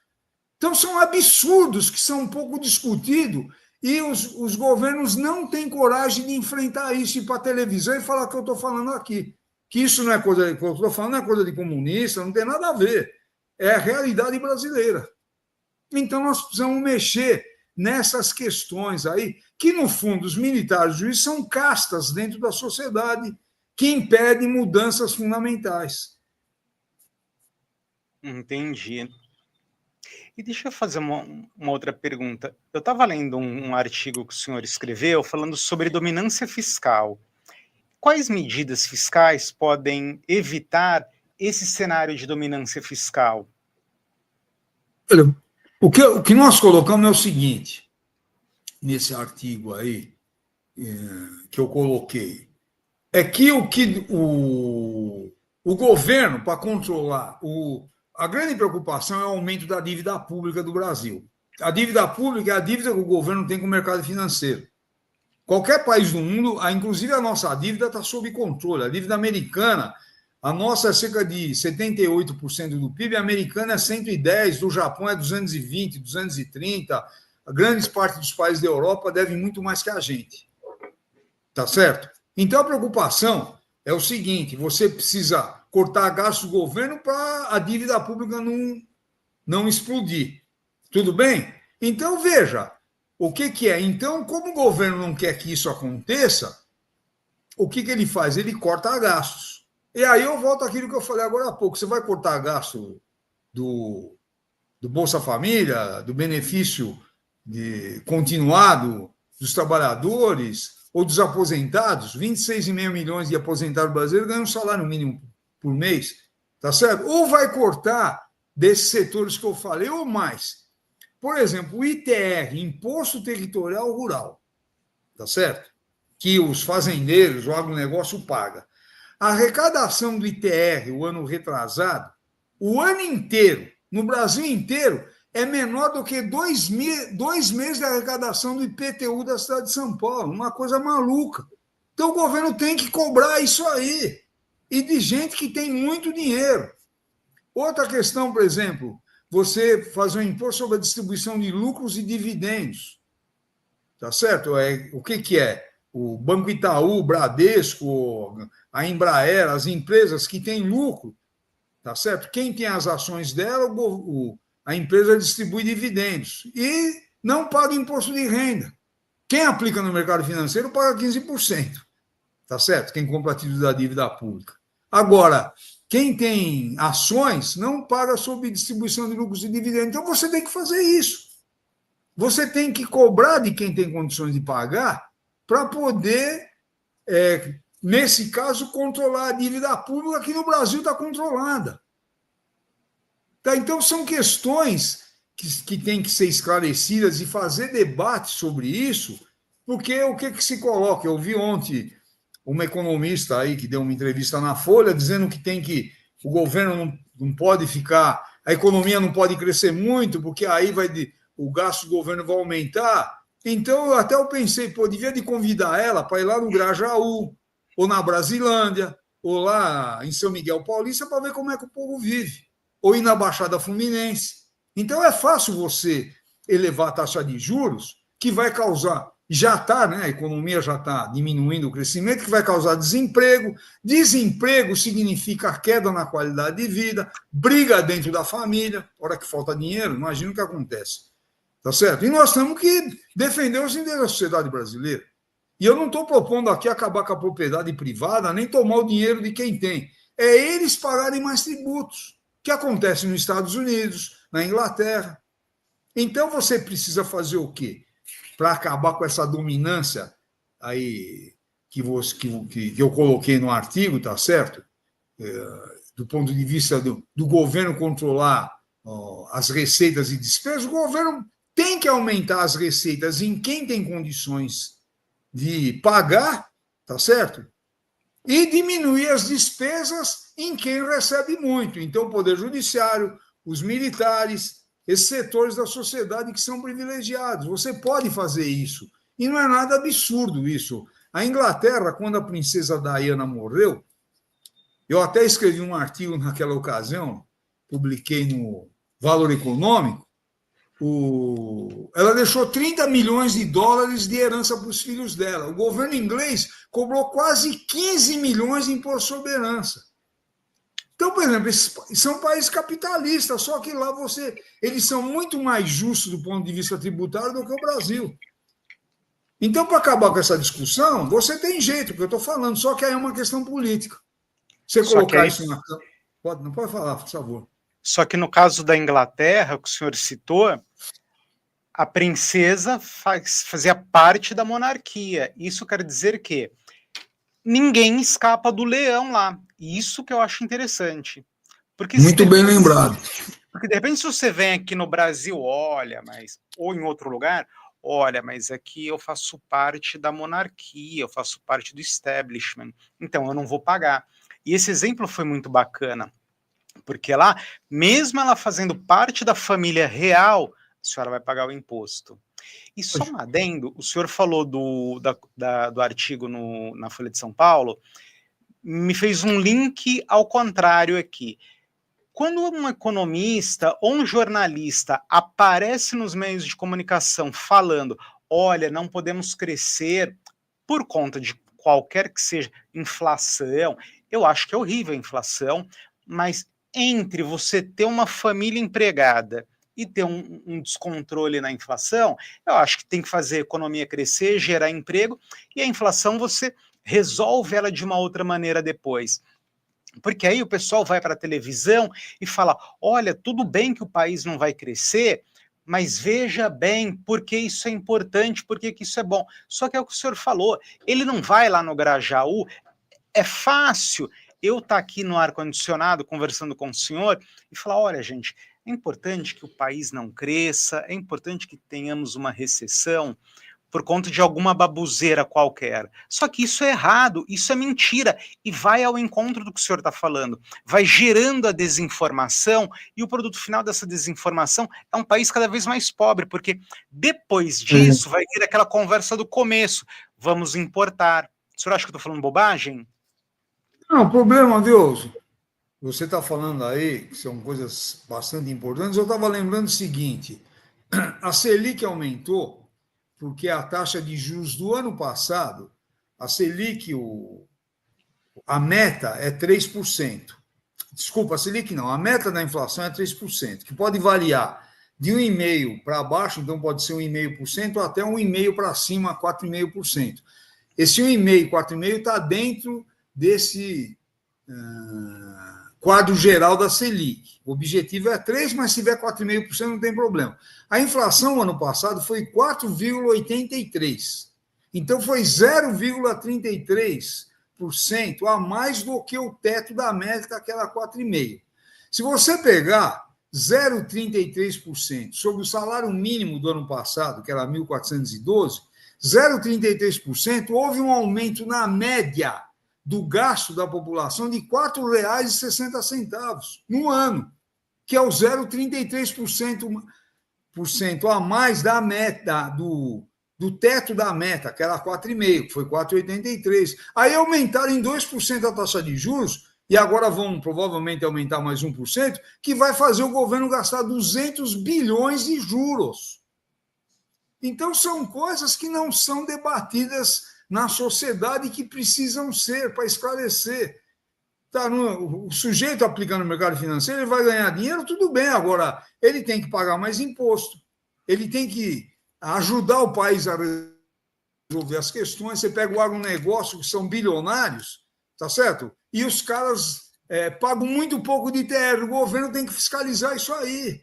Então, são absurdos que são um pouco discutidos e os governos não têm coragem de enfrentar isso, ir para a televisão e falar que eu estou falando aqui. Que isso não é coisa que eu estou falando, não é coisa de comunista, não tem nada a ver. É a realidade brasileira. Então, nós precisamos mexer nessas questões aí, que, no fundo, os militares e os juízes são castas dentro da sociedade que impedem mudanças fundamentais. Entendi. E deixa eu fazer uma outra pergunta. Eu estava lendo um artigo que o senhor escreveu falando sobre dominância fiscal. Quais medidas fiscais podem evitar esse cenário de dominância fiscal? Olha, o que nós colocamos é o seguinte, nesse artigo aí, que eu coloquei, é que o governo, para controlar, a grande preocupação é o aumento da dívida pública do Brasil. A dívida pública é a dívida que o governo tem com o mercado financeiro. Qualquer país do mundo, inclusive a nossa dívida, está sob controle. A dívida americana, a nossa é cerca de 78% do PIB, a americana é 110%, do Japão é 220%, 230%. A grande parte dos países da Europa devem muito mais que a gente. Tá certo? Então, a preocupação é o seguinte, você precisa cortar gastos do governo para a dívida pública não explodir. Tudo bem? Então, veja, o que é? Então, como o governo não quer que isso aconteça, o que ele faz? Ele corta gastos. E aí eu volto àquilo que eu falei agora há pouco. Você vai cortar gasto do Bolsa Família, do benefício continuado dos trabalhadores ou dos aposentados. 26,5 milhões de aposentados brasileiros ganham um salário mínimo por mês. Tá certo? Ou vai cortar desses setores que eu falei, ou mais. Por exemplo, o ITR, Imposto Territorial Rural, tá certo? Que os fazendeiros, o agronegócio paga. A arrecadação do ITR, o ano retrasado, o ano inteiro, no Brasil inteiro, é menor do que 2 meses de arrecadação do IPTU da cidade de São Paulo. Uma coisa maluca. Então, o governo tem que cobrar isso aí. E de gente que tem muito dinheiro. Outra questão, por exemplo, você fazer um imposto sobre a distribuição de lucros e dividendos. Tá certo? O que é? O Banco Itaú, o Bradesco, a Embraer, as empresas que têm lucro, tá certo? Quem tem as ações dela, a empresa distribui dividendos e não paga imposto de renda. Quem aplica no mercado financeiro paga 15%, tá certo? Quem compra títulos da dívida pública. Agora, quem tem ações não paga sobre distribuição de lucros e dividendos. Então, você tem que fazer isso. Você tem que cobrar de quem tem condições de pagar para poder, nesse caso, controlar a dívida pública que no Brasil está controlada. Tá? Então, são questões que têm que ser esclarecidas e fazer debate sobre isso, porque o que se coloca? Eu vi ontem uma economista aí que deu uma entrevista na Folha dizendo que o governo não pode ficar, a economia não pode crescer muito, porque aí o gasto do governo vai aumentar. Então, eu pensei, devia de convidar ela para ir lá no Grajaú, ou na Brasilândia, ou lá em São Miguel Paulista, para ver como é que o povo vive, ou ir na Baixada Fluminense. Então, é fácil você elevar a taxa de juros, que vai causar, já está, né? A economia já está diminuindo o crescimento, que vai causar desemprego. Desemprego significa queda na qualidade de vida, briga dentro da família, hora que falta dinheiro, imagina o que acontece. Tá certo? E nós temos que defender os interesses da sociedade brasileira. E eu não estou propondo aqui acabar com a propriedade privada, nem tomar o dinheiro de quem tem. É eles pagarem mais tributos, que acontece nos Estados Unidos, na Inglaterra. Então, você precisa fazer o quê? Para acabar com essa dominância aí que eu coloquei no artigo, tá certo? Do ponto de vista do governo controlar as receitas e despesas, o governo tem que aumentar as receitas em quem tem condições de pagar, tá certo? E diminuir as despesas em quem recebe muito. Então, o Poder Judiciário, os militares, esses setores da sociedade que são privilegiados. Você pode fazer isso. E não é nada absurdo isso. A Inglaterra, quando a princesa Diana morreu, eu até escrevi um artigo naquela ocasião, publiquei no Valor Econômico, ela deixou 30 milhões de dólares de herança para os filhos dela. O governo inglês cobrou quase 15 milhões em imposto sobre herança. Então, por exemplo, esses são países capitalistas, só que lá eles são muito mais justos do ponto de vista tributário do que o Brasil. Então, para acabar com essa discussão, você tem jeito, que eu estou falando, só que aí é uma questão política. Você colocar isso na... Não pode falar, por favor. Só que no caso da Inglaterra, que o senhor citou, a princesa fazia parte da monarquia. Isso quer dizer que ninguém escapa do leão lá. E isso que eu acho interessante. Porque muito bem lembrado. Porque de repente se você vem aqui no Brasil, ou em outro lugar, mas aqui eu faço parte da monarquia, eu faço parte do establishment, então eu não vou pagar. E esse exemplo foi muito bacana, porque lá, mesmo ela fazendo parte da família real, a senhora vai pagar o imposto. E só um adendo, o senhor falou do artigo na Folha de São Paulo, me fez um link ao contrário aqui. Quando um economista ou um jornalista aparece nos meios de comunicação falando, olha, não podemos crescer por conta de qualquer que seja inflação, eu acho que é horrível a inflação, mas entre você ter uma família empregada e ter um descontrole na inflação, eu acho que tem que fazer a economia crescer, gerar emprego, e a inflação você resolve ela de uma outra maneira depois. Porque aí o pessoal vai para a televisão e fala, olha, tudo bem que o país não vai crescer, mas veja bem por que isso é importante, por que isso é bom. Só que é o que o senhor falou, ele não vai lá no Grajaú, é fácil eu estar aqui no ar-condicionado conversando com o senhor e falar, olha, gente, é importante que o país não cresça, é importante que tenhamos uma recessão, por conta de alguma baboseira qualquer. Só que isso é errado, isso é mentira, e vai ao encontro do que o senhor está falando. Vai gerando a desinformação, e o produto final dessa desinformação é um país cada vez mais pobre, porque depois disso vai vir aquela conversa do começo, vamos importar. O senhor acha que eu estou falando bobagem? Não, o problema, viu? Você está falando aí, que são coisas bastante importantes, eu estava lembrando o seguinte, a Selic aumentou porque a taxa de juros do ano passado, a Selic, a meta é 3%. Desculpa, a Selic não, a meta da inflação é 3%, que pode variar de 1,5% para baixo, então pode ser 1,5%, até 1,5% para cima, 4,5%. Esse 1,5%, 4,5% está dentro desse quadro geral da Selic. O objetivo é 3%, mas se tiver 4,5% não tem problema. A inflação no ano passado foi 4,83%. Então foi 0,33% a mais do que o teto da meta, que era 4,5%. Se você pegar 0,33% sobre o salário mínimo do ano passado, que era 1.412, 0,33%, houve um aumento na média do gasto da população de R$ 4,60 no ano, que é o 0,33% a mais da meta, do teto da meta, que era 4,5%, que foi 4,83%. Aí aumentaram em 2% a taxa de juros, e agora vão provavelmente aumentar mais 1%, que vai fazer o governo gastar 200 bilhões de juros. Então, são coisas que não são debatidas na sociedade, que precisam ser para esclarecer. Tá, o sujeito aplicando no mercado financeiro, ele vai ganhar dinheiro, tudo bem. Agora, ele tem que pagar mais imposto, ele tem que ajudar o país a resolver as questões. Você pega o agronegócio, que são bilionários, tá certo? E os caras pagam muito pouco de ITR, o governo tem que fiscalizar isso aí.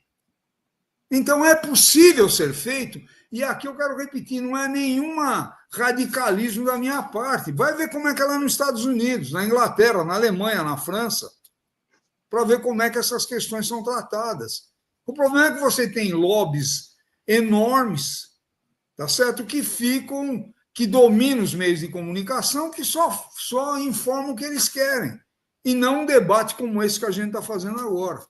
Então, é possível ser feito, e aqui eu quero repetir, não é nenhuma radicalismo da minha parte. Vai ver como é que é lá nos Estados Unidos, na Inglaterra, na Alemanha, na França, para ver como é que essas questões são tratadas. O problema é que você tem lobbies enormes, tá certo? Que dominam os meios de comunicação, que só informam o que eles querem, e não um debate como esse que a gente está fazendo agora.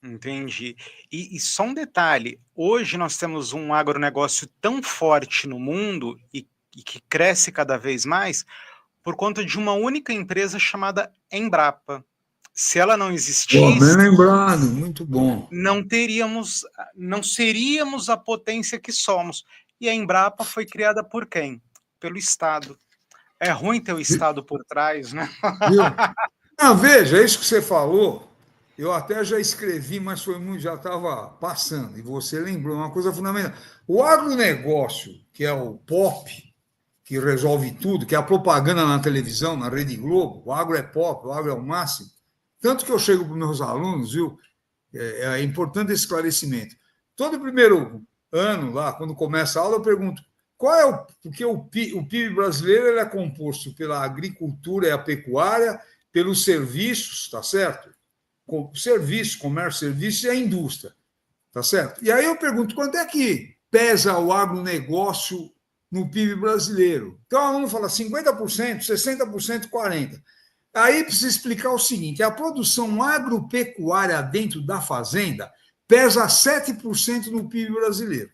Entendi. E só um detalhe, hoje nós temos um agronegócio tão forte no mundo e que cresce cada vez mais por conta de uma única empresa chamada Embrapa. Se ela não existisse, bem lembrado, muito bom. Não seríamos a potência que somos. E a Embrapa foi criada por quem? Pelo Estado. É ruim ter o Estado por trás, né? Não, veja, isso que você falou, eu até já escrevi, mas já estava passando, e você lembrou uma coisa fundamental. O agronegócio, que é o pop, que resolve tudo, que é a propaganda na televisão, na Rede Globo, o agro é pop, o agro é o máximo. Tanto que eu chego para os meus alunos, viu? É importante esse esclarecimento. Todo primeiro ano, lá, quando começa a aula, eu pergunto qual é porque o PIB brasileiro ele é composto pela agricultura e a pecuária, pelos serviços, tá certo? Serviço, comércio, serviços e a indústria, tá certo? E aí eu pergunto, quanto é que pesa o agronegócio no PIB brasileiro? Então, o aluno fala 50%, 60%, 40%. Aí precisa explicar o seguinte, a produção agropecuária dentro da fazenda pesa 7% no PIB brasileiro.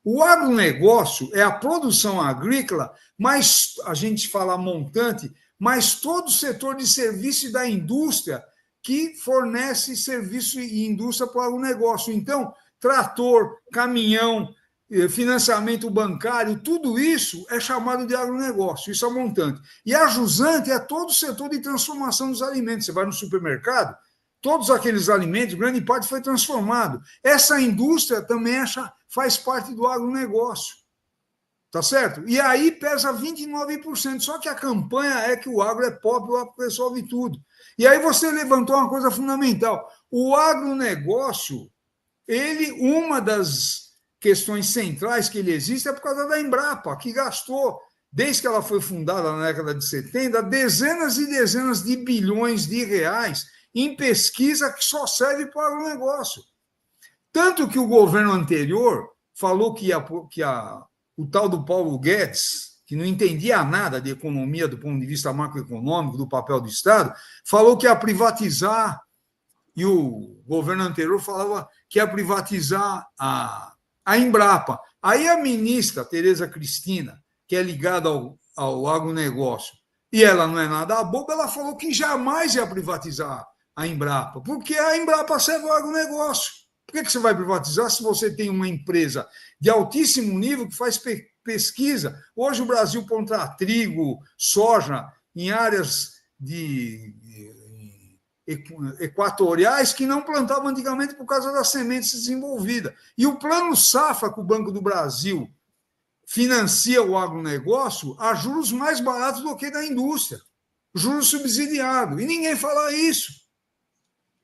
O agronegócio é a produção agrícola, mais, a gente fala montante, mas todo o setor de serviço e da indústria que fornece serviço e indústria para o agronegócio. Então, trator, caminhão, financiamento bancário, tudo isso é chamado de agronegócio, isso é montante. E a jusante é todo o setor de transformação dos alimentos. Você vai no supermercado, todos aqueles alimentos, grande parte foi transformado. Essa indústria também faz parte do agronegócio, tá certo? E aí pesa 29%, só que a campanha é que o agro é pop, o agro resolve tudo. E aí você levantou uma coisa fundamental. O agronegócio, uma das questões centrais que ele existe é por causa da Embrapa, que gastou, desde que ela foi fundada na década de 70, dezenas e dezenas de bilhões de reais em pesquisa que só serve para o agronegócio. Tanto que o governo anterior falou que o tal do Paulo Guedes, que não entendia nada de economia do ponto de vista macroeconômico, do papel do Estado, falou que ia privatizar, e o governo anterior falava que ia privatizar a Embrapa. Aí a ministra Tereza Cristina, que é ligada ao agronegócio, e ela não é nada boba, ela falou que jamais ia privatizar a Embrapa, porque a Embrapa serve ao agronegócio. Por que você vai privatizar se você tem uma empresa de altíssimo nível que faz pesquisa? Hoje o Brasil planta trigo, soja em áreas equatoriais que não plantavam antigamente por causa das sementes desenvolvidas. E o Plano Safra, que o Banco do Brasil financia o agronegócio a juros mais baratos do que da indústria, juros subsidiados. E ninguém fala isso.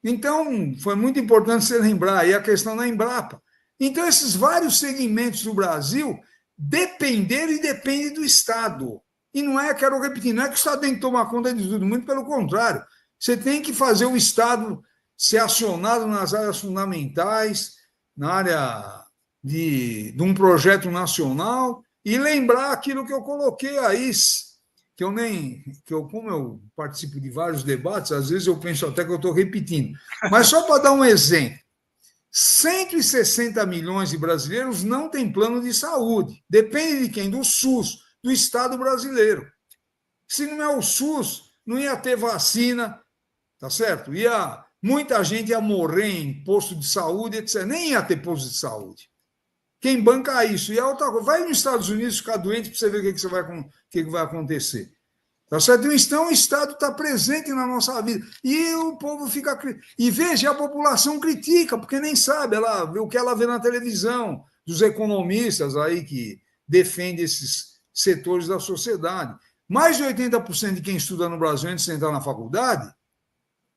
Então, foi muito importante você lembrar aí a questão da Embrapa. Então, esses vários segmentos do Brasil dependeram e dependem do Estado. E não é, quero repetir, não é que o Estado tem que tomar conta de tudo, muito pelo contrário. Você tem que fazer o Estado ser acionado nas áreas fundamentais, na área de um projeto nacional, e lembrar aquilo que eu coloquei aí, como eu participo de vários debates, às vezes eu penso até que eu estou repetindo. Mas só para dar um exemplo, 160 milhões de brasileiros não têm plano de saúde. Depende de quem? Do SUS, do Estado brasileiro. Se não é o SUS, não ia ter vacina, tá certo? Muita gente ia morrer em posto de saúde, etc. Nem ia ter posto de saúde. Quem banca isso? E a outra coisa, vai nos Estados Unidos ficar doente para você ver o que vai acontecer. Tá certo? Então, o Estado está presente na nossa vida. E o povo fica... E veja, a população critica, porque nem sabe o que ela vê na televisão, dos economistas aí que defendem esses setores da sociedade. Mais de 80% de quem estuda no Brasil antes de entrar na faculdade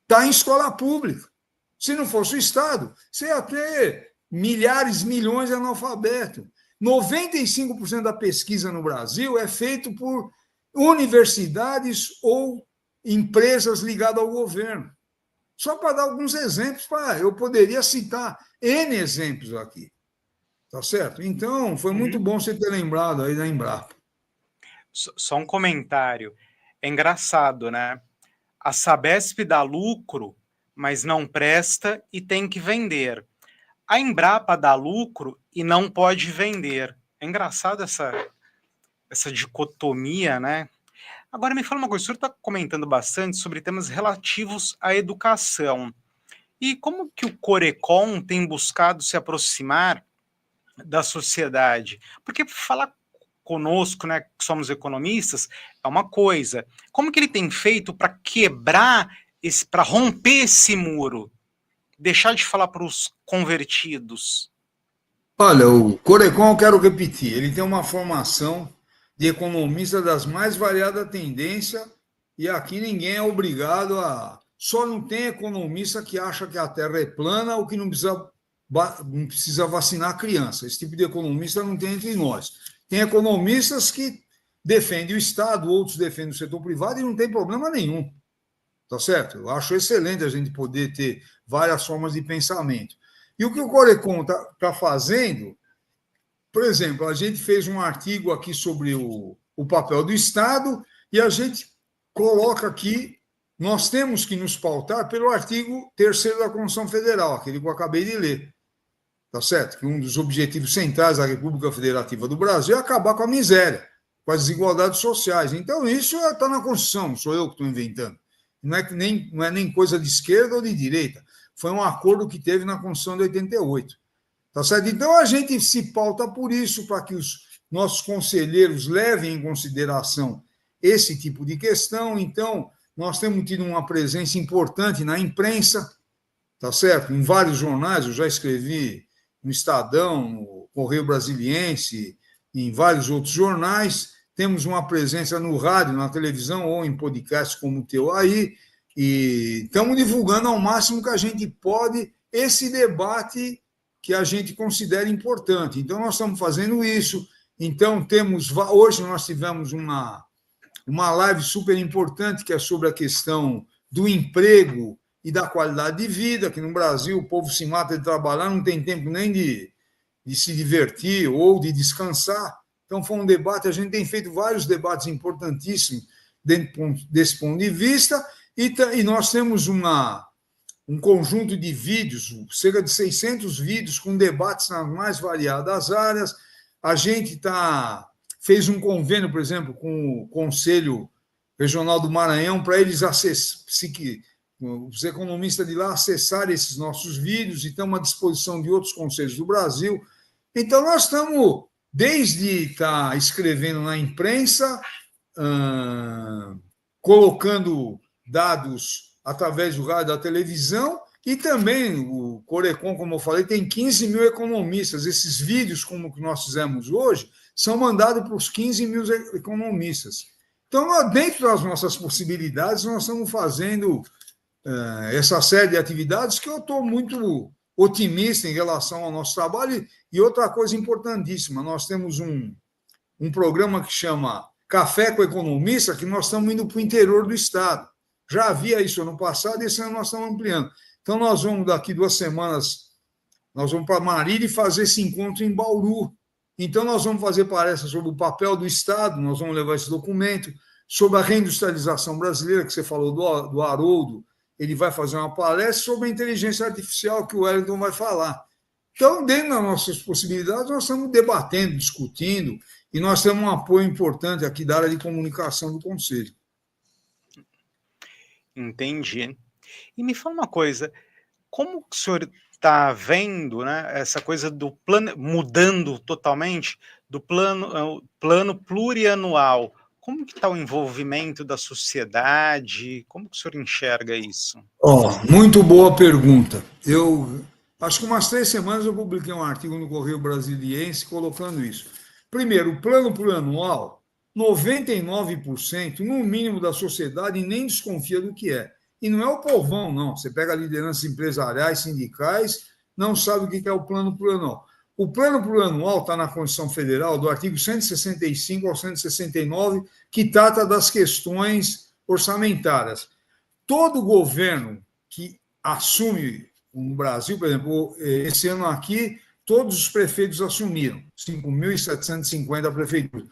está em escola pública. Se não fosse o Estado, você ia ter milhares, milhões de analfabetos. 95% da pesquisa no Brasil é feito por universidades ou empresas ligadas ao governo. Só para dar alguns exemplos, eu poderia citar N exemplos aqui. Tá certo? Então, foi muito bom você ter lembrado aí da Embrapa. Só um comentário. É engraçado, né? A Sabesp dá lucro, mas não presta e tem que vender. A Embrapa dá lucro e não pode vender. É engraçado essa dicotomia, né? Agora me fala uma coisa, o senhor está comentando bastante sobre temas relativos à educação. E como que o Corecon tem buscado se aproximar da sociedade? Porque falar conosco, né, que somos economistas, é uma coisa. Como que ele tem feito para quebrar, para romper esse muro? Deixar de falar para os convertidos? Olha, o Corecon, eu quero repetir, ele tem uma formação de economista das mais variadas tendências e aqui ninguém é obrigado a... Só não tem economista que acha que a Terra é plana ou que não precisa vacinar a criança. Esse tipo de economista não tem entre nós. Tem economistas que defendem o Estado, outros defendem o setor privado e não tem problema nenhum. Tá certo? Eu acho excelente a gente poder ter várias formas de pensamento. E o que o Corecon está fazendo, por exemplo, a gente fez um artigo aqui sobre o papel do Estado e a gente coloca aqui, nós temos que nos pautar pelo artigo 3º da Constituição Federal, aquele que eu acabei de ler. Tá certo? Que um dos objetivos centrais da República Federativa do Brasil é acabar com a miséria, com as desigualdades sociais. Então, isso está na Constituição, não sou eu que estou inventando. Não é nem coisa de esquerda ou de direita. Foi um acordo que teve na Constituição de 88. Tá certo? Então, a gente se pauta por isso, para que os nossos conselheiros levem em consideração esse tipo de questão. Então, nós temos tido uma presença importante na imprensa, tá certo? Em vários jornais, eu já escrevi no Estadão, no Correio Brasiliense, em vários outros jornais. Temos uma presença no rádio, na televisão ou em podcast como o teu aí, e estamos divulgando ao máximo que a gente pode esse debate que a gente considera importante. Então, nós estamos fazendo isso. Então, hoje nós tivemos uma live super importante, que é sobre a questão do emprego e da qualidade de vida, que no Brasil o povo se mata de trabalhar, não tem tempo nem de de se divertir ou de descansar. Então, foi um debate, a gente tem feito vários debates importantíssimos desse ponto de vista, e nós temos um conjunto de vídeos, cerca de 600 vídeos, com debates nas mais variadas áreas. A gente fez um convênio, por exemplo, com o Conselho Regional do Maranhão, para eles os economistas de lá acessarem esses nossos vídeos, e estamos à disposição de outros conselhos do Brasil. Então, nós estamos, desde estar escrevendo na imprensa, colocando dados através do rádio e da televisão, e também o Corecon, como eu falei, tem 15 mil economistas. Esses vídeos, como que nós fizemos hoje, são mandados para os 15 mil economistas. Então, dentro das nossas possibilidades, nós estamos fazendo essa série de atividades que eu estou muito otimista em relação ao nosso trabalho. E outra coisa importantíssima, nós temos um programa que chama Café com Economista, que nós estamos indo para o interior do estado. Já havia isso ano passado, e esse ano nós estamos ampliando. Então, nós vamos, daqui 2 semanas, nós vamos para Marília e fazer esse encontro em Bauru. Então, nós vamos fazer palestras sobre o papel do Estado, nós vamos levar esse documento, sobre a reindustrialização brasileira, que você falou do Haroldo, ele vai fazer uma palestra sobre a inteligência artificial, que o Wellington vai falar. Então, dentro das nossas possibilidades, nós estamos debatendo, discutindo, e nós temos um apoio importante aqui da área de comunicação do Conselho. Entendi. E me fala uma coisa, como que o senhor está vendo, né, essa coisa do plano, mudando totalmente, do plano plurianual? Como que está o envolvimento da sociedade? Como que o senhor enxerga isso? Muito boa pergunta. Eu acho que umas 3 semanas eu publiquei um artigo no Correio Brasiliense colocando isso. Primeiro, o plano plurianual, 99%, no mínimo, da sociedade nem desconfia do que é. E não é o povão, não. Você pega lideranças empresariais, sindicais, não sabe o que é o plano plurianual. O plano plurianual está na Constituição Federal, do artigo 165 ao 169, que trata das questões orçamentárias. Todo governo que assume no Brasil, por exemplo, esse ano aqui, todos os prefeitos assumiram, 5.750 prefeituras.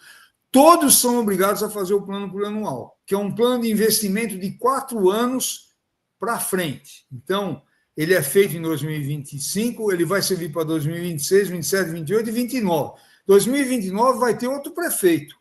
Todos são obrigados a fazer o plano plurianual, que é um plano de investimento de 4 anos para frente. Então, ele é feito em 2025, ele vai servir para 2026, 27, 28 e 29. 2029 vai ter outro prefeito.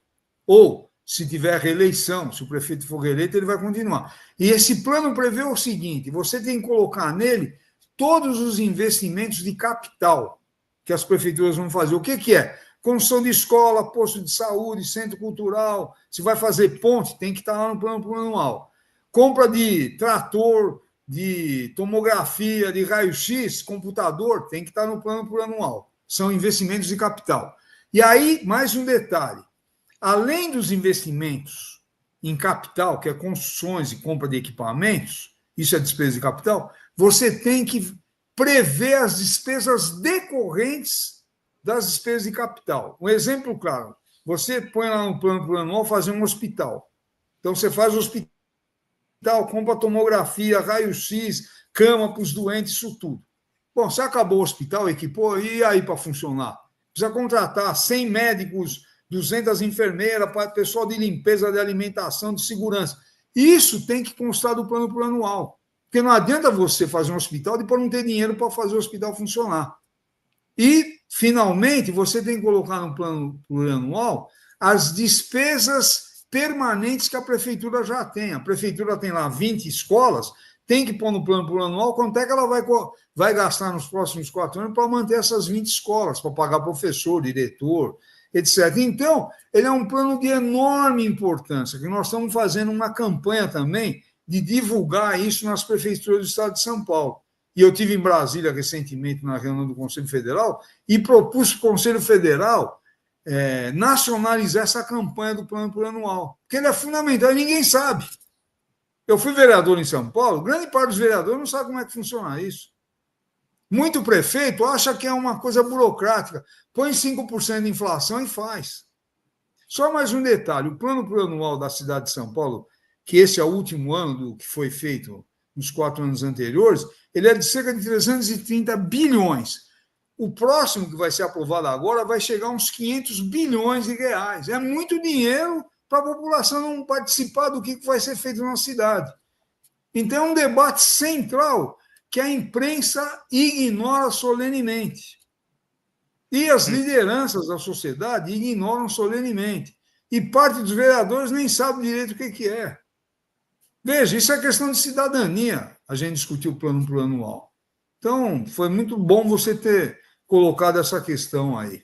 Ou, se tiver reeleição, se o prefeito for reeleito, ele vai continuar. E esse plano prevê o seguinte: você tem que colocar nele todos os investimentos de capital que as prefeituras vão fazer. O que é? Construção de escola, posto de saúde, centro cultural. Se vai fazer ponte, tem que estar lá no plano plurianual. Compra de trator, de tomografia, de raio-x, computador, tem que estar no plano plurianual. São investimentos de capital. E aí, mais um detalhe. Além dos investimentos em capital, que é construções e compra de equipamentos, isso é despesa de capital, você tem que prever as despesas decorrentes das despesas de capital. Um exemplo claro, você põe lá no plano plurianual fazer um hospital. Então, você faz o hospital, compra tomografia, raio-x, cama para os doentes, isso tudo. Bom, você acabou o hospital, equipou, e aí para funcionar? Precisa contratar 100 médicos, 200 enfermeiras, pessoal de limpeza, de alimentação, de segurança. Isso tem que constar do plano plurianual. Porque não adianta você fazer um hospital e depois não ter dinheiro para fazer o hospital funcionar. E, finalmente, você tem que colocar no plano plurianual as despesas permanentes que a prefeitura já tem. A prefeitura tem lá 20 escolas, tem que pôr no plano plurianual quanto é que ela vai gastar nos próximos 4 anos para manter essas 20 escolas, para pagar professor, diretor, etc. Então, ele é um plano de enorme importância, que nós estamos fazendo uma campanha também de divulgar isso nas prefeituras do estado de São Paulo. E eu estive em Brasília recentemente, na reunião do Conselho Federal, e propus para o Conselho Federal nacionalizar essa campanha do plano plurianual, porque ele é fundamental e ninguém sabe. Eu fui vereador em São Paulo, grande parte dos vereadores não sabe como é que funciona isso. Muito prefeito acha que é uma coisa burocrática, põe 5% de inflação e faz. Só mais um detalhe, o plano plurianual da cidade de São Paulo, que esse é o último ano do que foi feito nos 4 anos anteriores, ele é de cerca de 330 bilhões. O próximo que vai ser aprovado agora vai chegar a uns 500 bilhões de reais. É muito dinheiro para a população não participar do que vai ser feito na cidade. Então, é um debate central que a imprensa ignora solenemente. E as lideranças da sociedade ignoram solenemente. E parte dos vereadores nem sabe direito o que é. Veja, isso é questão de cidadania. A gente discutiu o plano plurianual. Então, foi muito bom você ter colocado essa questão aí.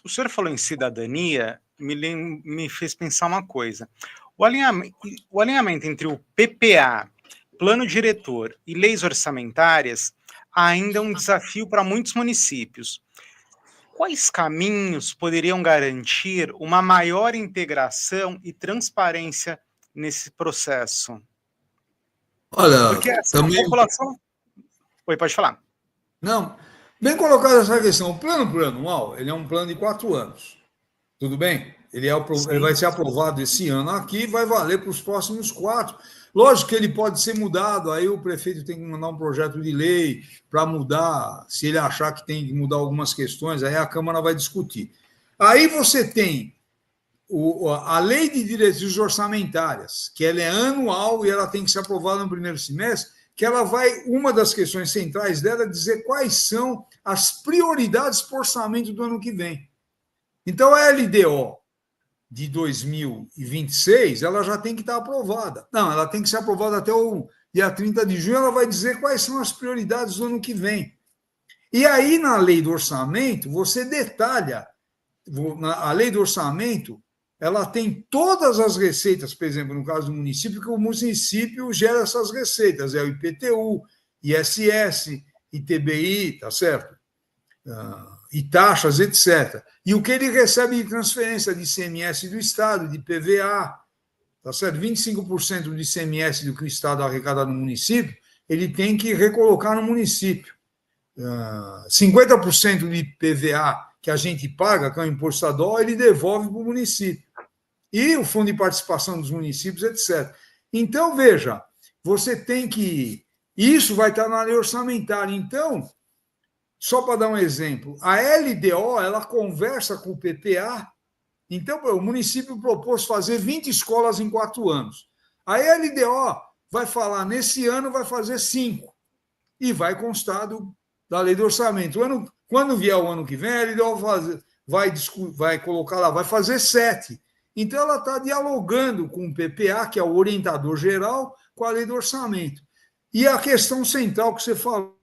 O senhor falou em cidadania, me fez pensar uma coisa. O alinhamento entre o PPA, plano diretor e leis orçamentárias ainda é um desafio para muitos municípios. Quais caminhos poderiam garantir uma maior integração e transparência nesse processo? Olha, Porque assim, também... a população... Oi, pode falar. Não, bem colocada essa questão. O plano plurianual, ele é um plano de 4 anos. Tudo bem? Ele vai ser aprovado esse ano aqui e vai valer para os próximos 4. Lógico que ele pode ser mudado, aí o prefeito tem que mandar um projeto de lei para mudar, se ele achar que tem que mudar algumas questões, aí a Câmara vai discutir. Aí você tem a lei de diretrizes orçamentárias, que ela é anual e ela tem que ser aprovada no primeiro semestre, que ela vai, uma das questões centrais dela é dizer quais são as prioridades para o orçamento do ano que vem. Então, a LDO de 2026, ela já tem que estar aprovada. Não, ela tem que ser aprovada até o dia 30 de junho, ela vai dizer quais são as prioridades do ano que vem. E aí, na lei do orçamento, você detalha, a lei do orçamento, ela tem todas as receitas, por exemplo, no caso do município, que o município gera essas receitas, é o IPTU, ISS, ITBI, tá certo? E taxas, etc. E o que ele recebe de transferência de ICMS do Estado, de PVA, tá certo? 25% do ICMS do que o Estado arrecada no município, ele tem que recolocar no município. 50% de PVA que a gente paga, que é o imposto estadual, ele devolve para o município. E o fundo de participação dos municípios, etc. Então, veja, você tem que... Isso vai estar na lei orçamentária. Então, só para dar um exemplo, a LDO, ela conversa com o PPA. Então, o município propôs fazer 20 escolas em 4 anos. A LDO vai falar, nesse ano vai fazer 5. E vai constar da lei do orçamento. Quando vier o ano que vem, a LDO vai colocar lá, vai fazer 7. Então, ela está dialogando com o PPA, que é o orientador geral, com a lei do orçamento. E a questão central que você falou,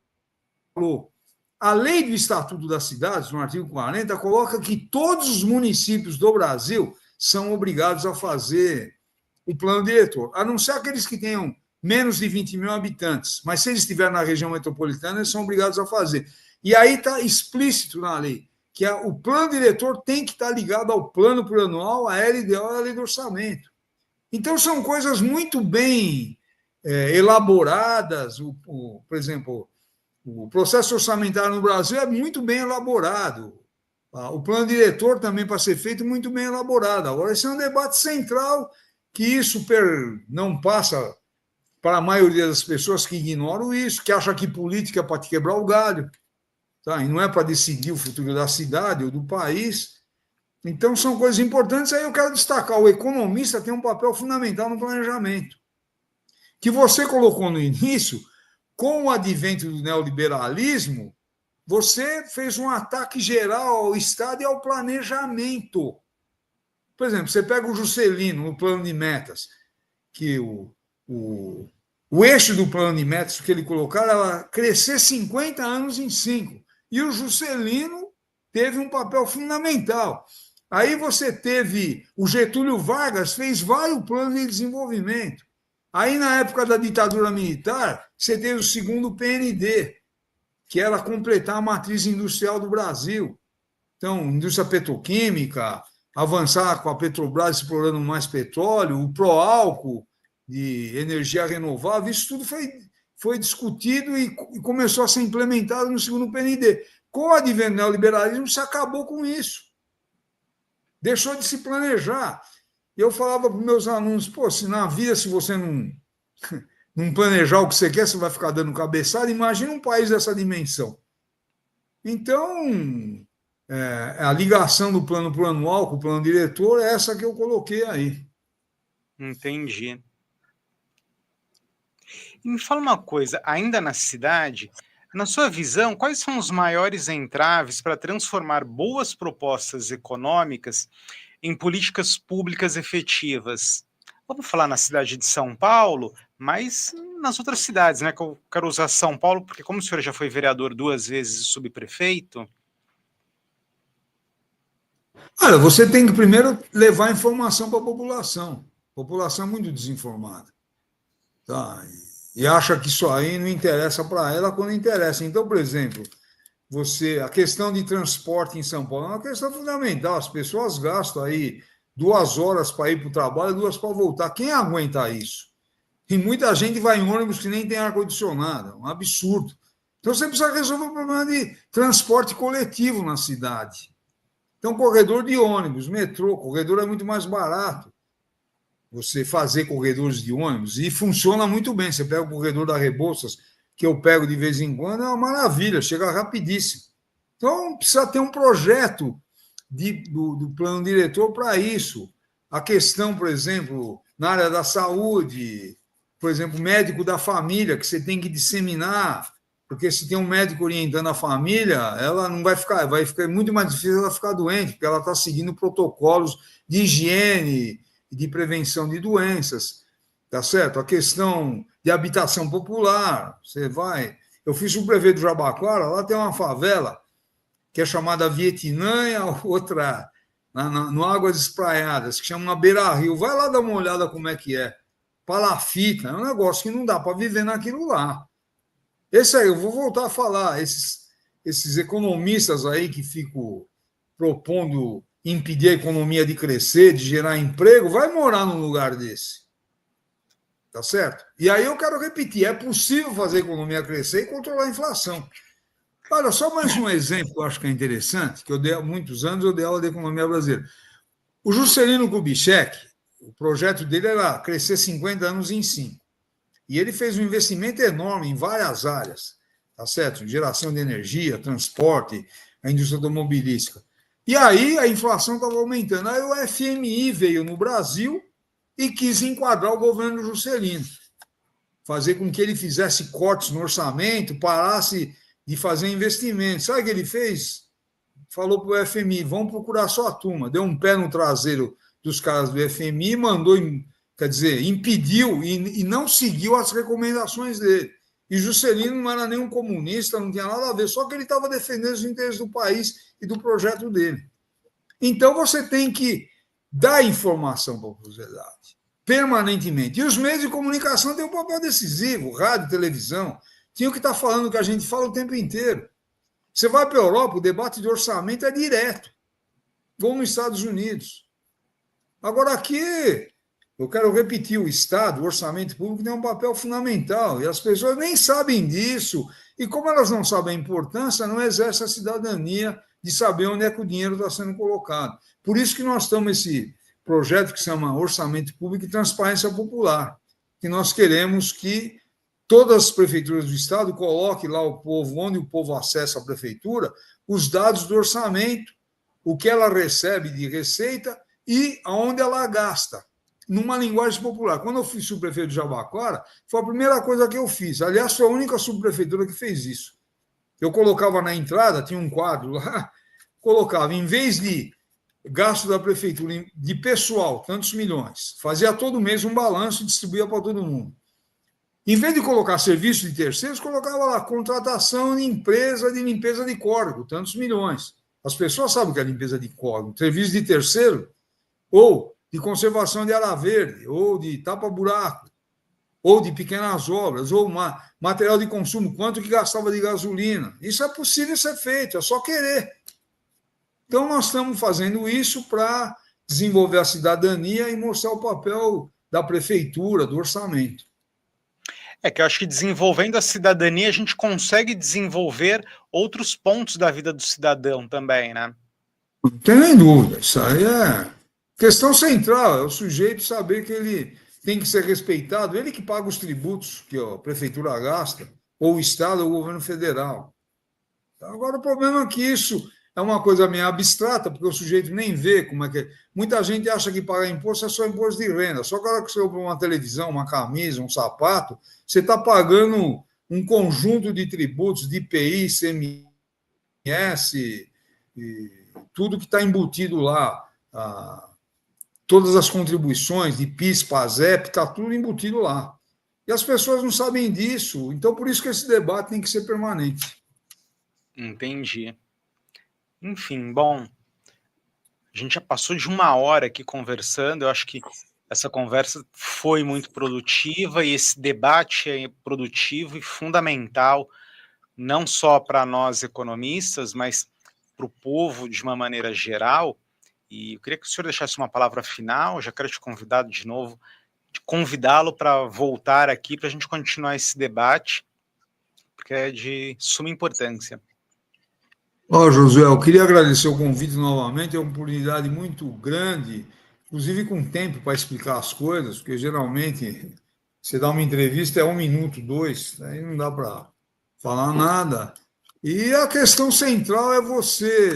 a lei do Estatuto das Cidades, no artigo 40, coloca que todos os municípios do Brasil são obrigados a fazer o plano diretor, a não ser aqueles que tenham menos de 20 mil habitantes, mas se eles estiverem na região metropolitana, eles são obrigados a fazer. E aí está explícito na lei que o plano diretor tem que estar ligado ao plano plurianual, a LDO e a lei do orçamento. Então, são coisas muito bem elaboradas. Por exemplo, o processo orçamentário no Brasil é muito bem elaborado. O plano diretor também, para ser feito, muito bem elaborado. Agora, esse é um debate central que isso não passa para a maioria das pessoas que ignoram isso, que acham que política é para te quebrar o galho. Tá? E não é para decidir o futuro da cidade ou do país. Então, são coisas importantes. Aí eu quero destacar, o economista tem um papel fundamental no planejamento, que você colocou no início, com o advento do neoliberalismo, você fez um ataque geral ao Estado e ao planejamento. Por exemplo, você pega o Juscelino, no plano de metas, que o eixo do plano de metas que ele colocar era crescer 50 anos em 5. E o Juscelino teve um papel fundamental. Aí você teve o Getúlio Vargas, fez vários planos de desenvolvimento. Aí, na época da ditadura militar, você teve o segundo PND, que era completar a matriz industrial do Brasil. Então, indústria petroquímica, avançar com a Petrobras explorando mais petróleo, o pró-álcool de energia renovável, isso tudo foi discutido e começou a ser implementado no segundo PND. Com o advento do neoliberalismo, se acabou com isso. Deixou de se planejar. Eu falava para os meus alunos, se na vida, se você não planejar o que você quer, você vai ficar dando cabeçada. Imagina um país dessa dimensão. Então, a ligação do plano plurianual com o plano diretor é essa que eu coloquei aí. Entendi. E me fala uma coisa, ainda na cidade, na sua visão, quais são os maiores entraves para transformar boas propostas econômicas em políticas públicas efetivas? Vamos falar na cidade de São Paulo, mas nas outras cidades, né? Que eu quero usar São Paulo, porque como o senhor já foi vereador 2 vezes e subprefeito. Olha, você tem que primeiro levar informação para a população. A população é muito desinformada. Tá? E acha que isso aí não interessa para ela quando interessa. Então, por exemplo, a questão de transporte em São Paulo é uma questão fundamental. As pessoas gastam aí 2 horas para ir para o trabalho e 2 para voltar. Quem aguenta isso? E muita gente vai em ônibus que nem tem ar-condicionado. É um absurdo. Então, você precisa resolver o problema de transporte coletivo na cidade. Então, corredor de ônibus, metrô, corredor é muito mais barato. Você fazer corredores de ônibus, e funciona muito bem. Você pega o corredor da Rebouças, que eu pego de vez em quando, é uma maravilha, chega rapidíssimo. Então, precisa ter um projeto do plano diretor para isso. A questão, por exemplo, na área da saúde, por exemplo, médico da família, que você tem que disseminar, porque se tem um médico orientando a família, ela não vai ficar muito mais difícil ela ficar doente, porque ela está seguindo protocolos de higiene, de prevenção de doenças, tá certo? A questão de habitação popular, você vai... Eu fui subprefeito de Jabaquara, lá tem uma favela que é chamada Vietnã e a outra no Águas Espraiadas, que chama Beira Rio. Vai lá dar uma olhada como é que é. Palafita, é um negócio que não dá para viver naquilo lá. Esse aí, eu vou voltar a falar, esses economistas aí que ficam propondo impedir a economia de crescer, de gerar emprego, vai morar num lugar desse. Tá certo? E aí eu quero repetir, é possível fazer a economia crescer e controlar a inflação. Olha, só mais um exemplo que eu acho que é interessante, que eu dei há muitos anos, eu dei aula de economia brasileira. O Juscelino Kubitschek, o projeto dele era crescer 50 anos em 5. E ele fez um investimento enorme em várias áreas, tá certo? Geração de energia, transporte, a indústria automobilística. E aí a inflação estava aumentando. Aí o FMI veio no Brasil e quis enquadrar o governo do Juscelino, fazer com que ele fizesse cortes no orçamento, parasse de fazer investimentos. Sabe o que ele fez? Falou para o FMI, vão procurar só a turma. Deu um pé no traseiro dos caras do FMI, mandou, quer dizer, impediu e não seguiu as recomendações dele. E Juscelino não era nenhum comunista, não tinha nada a ver, só que ele estava defendendo os interesses do país e do projeto dele. Então, você tem que dar informação para a sociedade, permanentemente. E os meios de comunicação têm um papel decisivo, rádio, televisão, tinham que estar falando o que a gente fala o tempo inteiro. Você vai para a Europa, o debate de orçamento é direto, como nos Estados Unidos. Agora, aqui, eu quero repetir, o Estado, o orçamento público tem um papel fundamental, e as pessoas nem sabem disso, e como elas não sabem a importância, não exercem a cidadania de saber onde é que o dinheiro está sendo colocado. Por isso que nós estamos esse projeto que se chama Orçamento Público e Transparência Popular, que nós queremos que todas as prefeituras do Estado coloquem lá o povo, onde o povo acessa a prefeitura, os dados do orçamento, o que ela recebe de receita e aonde ela gasta, numa linguagem popular. Quando eu fui subprefeito de Jabaquara, foi a primeira coisa que eu fiz. Aliás, foi a única subprefeitura que fez isso. Eu colocava na entrada, tinha um quadro lá, colocava, em vez de gasto da prefeitura de pessoal, tantos milhões, fazia todo mês um balanço e distribuía para todo mundo. Em vez de colocar serviço de terceiros, colocava lá contratação de empresa de limpeza de córrego, tantos milhões. As pessoas sabem o que é limpeza de córrego. Serviço de terceiro, ou de conservação de área verde, ou de tapa-buraco, ou de pequenas obras, ou material de consumo, quanto que gastava de gasolina. Isso é possível ser feito, é só querer. Então, nós estamos fazendo isso para desenvolver a cidadania e mostrar o papel da prefeitura, do orçamento. É que eu acho que desenvolvendo a cidadania, a gente consegue desenvolver outros pontos da vida do cidadão também, né? Não tem nem dúvida. Isso aí é questão central. É o sujeito saber que ele tem que ser respeitado. Ele que paga os tributos que a prefeitura gasta, ou o Estado, ou o governo federal. Agora, o problema é que isso é uma coisa meio abstrata, porque o sujeito nem vê como é que é. Muita gente acha que pagar imposto é só imposto de renda. Só que agora que você compra uma televisão, uma camisa, um sapato, você está pagando um conjunto de tributos, de IPI, ICMS, e tudo que está embutido lá. Todas as contribuições de PIS, PASEP, está tudo embutido lá. E as pessoas não sabem disso. Então, por isso que esse debate tem que ser permanente. Entendi. Enfim, bom, a gente já passou de 1 hora aqui conversando, eu acho que essa conversa foi muito produtiva e esse debate é produtivo e fundamental, não só para nós economistas, mas para o povo de uma maneira geral. E eu queria que o senhor deixasse uma palavra final, já quero te convidar de novo, convidá-lo para voltar aqui para a gente continuar esse debate, porque é de suma importância. Josué, eu queria agradecer o convite novamente, é uma oportunidade muito grande, inclusive com tempo para explicar as coisas, porque geralmente você dá uma entrevista, é 1 minuto, 2, aí não dá para falar nada. E a questão central é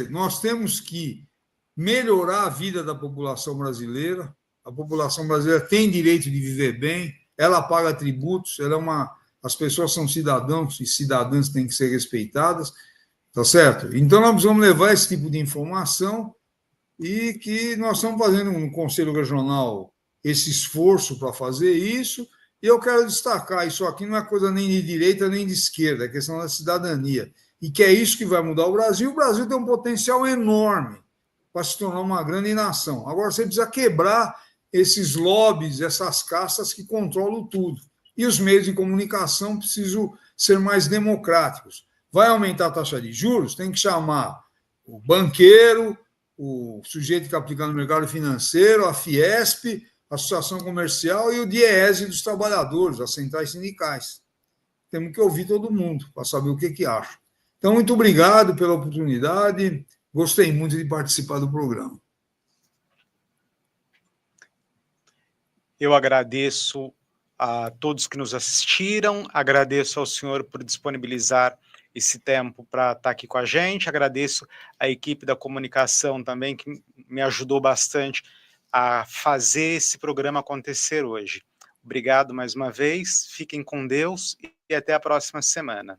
nós temos que melhorar a vida da população brasileira, a população brasileira tem direito de viver bem, ela paga tributos, as pessoas são cidadãos e cidadãs têm que ser respeitadas, tá certo? Então, nós precisamos levar esse tipo de informação e que nós estamos fazendo no Conselho Regional esse esforço para fazer isso, e eu quero destacar, isso aqui não é coisa nem de direita nem de esquerda, é questão da cidadania, e que é isso que vai mudar o Brasil. O Brasil tem um potencial enorme para se tornar uma grande nação. Agora, você precisa quebrar esses lobbies, essas castas que controlam tudo. E os meios de comunicação precisam ser mais democráticos. Vai aumentar a taxa de juros, tem que chamar o banqueiro, o sujeito que aplica no mercado financeiro, a Fiesp, a Associação Comercial e o DIEESE dos trabalhadores, as centrais sindicais. Temos que ouvir todo mundo para saber o que acha. Então, muito obrigado pela oportunidade. Gostei muito de participar do programa. Eu agradeço a todos que nos assistiram, agradeço ao senhor por disponibilizar esse tempo para estar aqui com a gente, agradeço a equipe da comunicação também, que me ajudou bastante a fazer esse programa acontecer hoje. Obrigado mais uma vez, fiquem com Deus e até a próxima semana.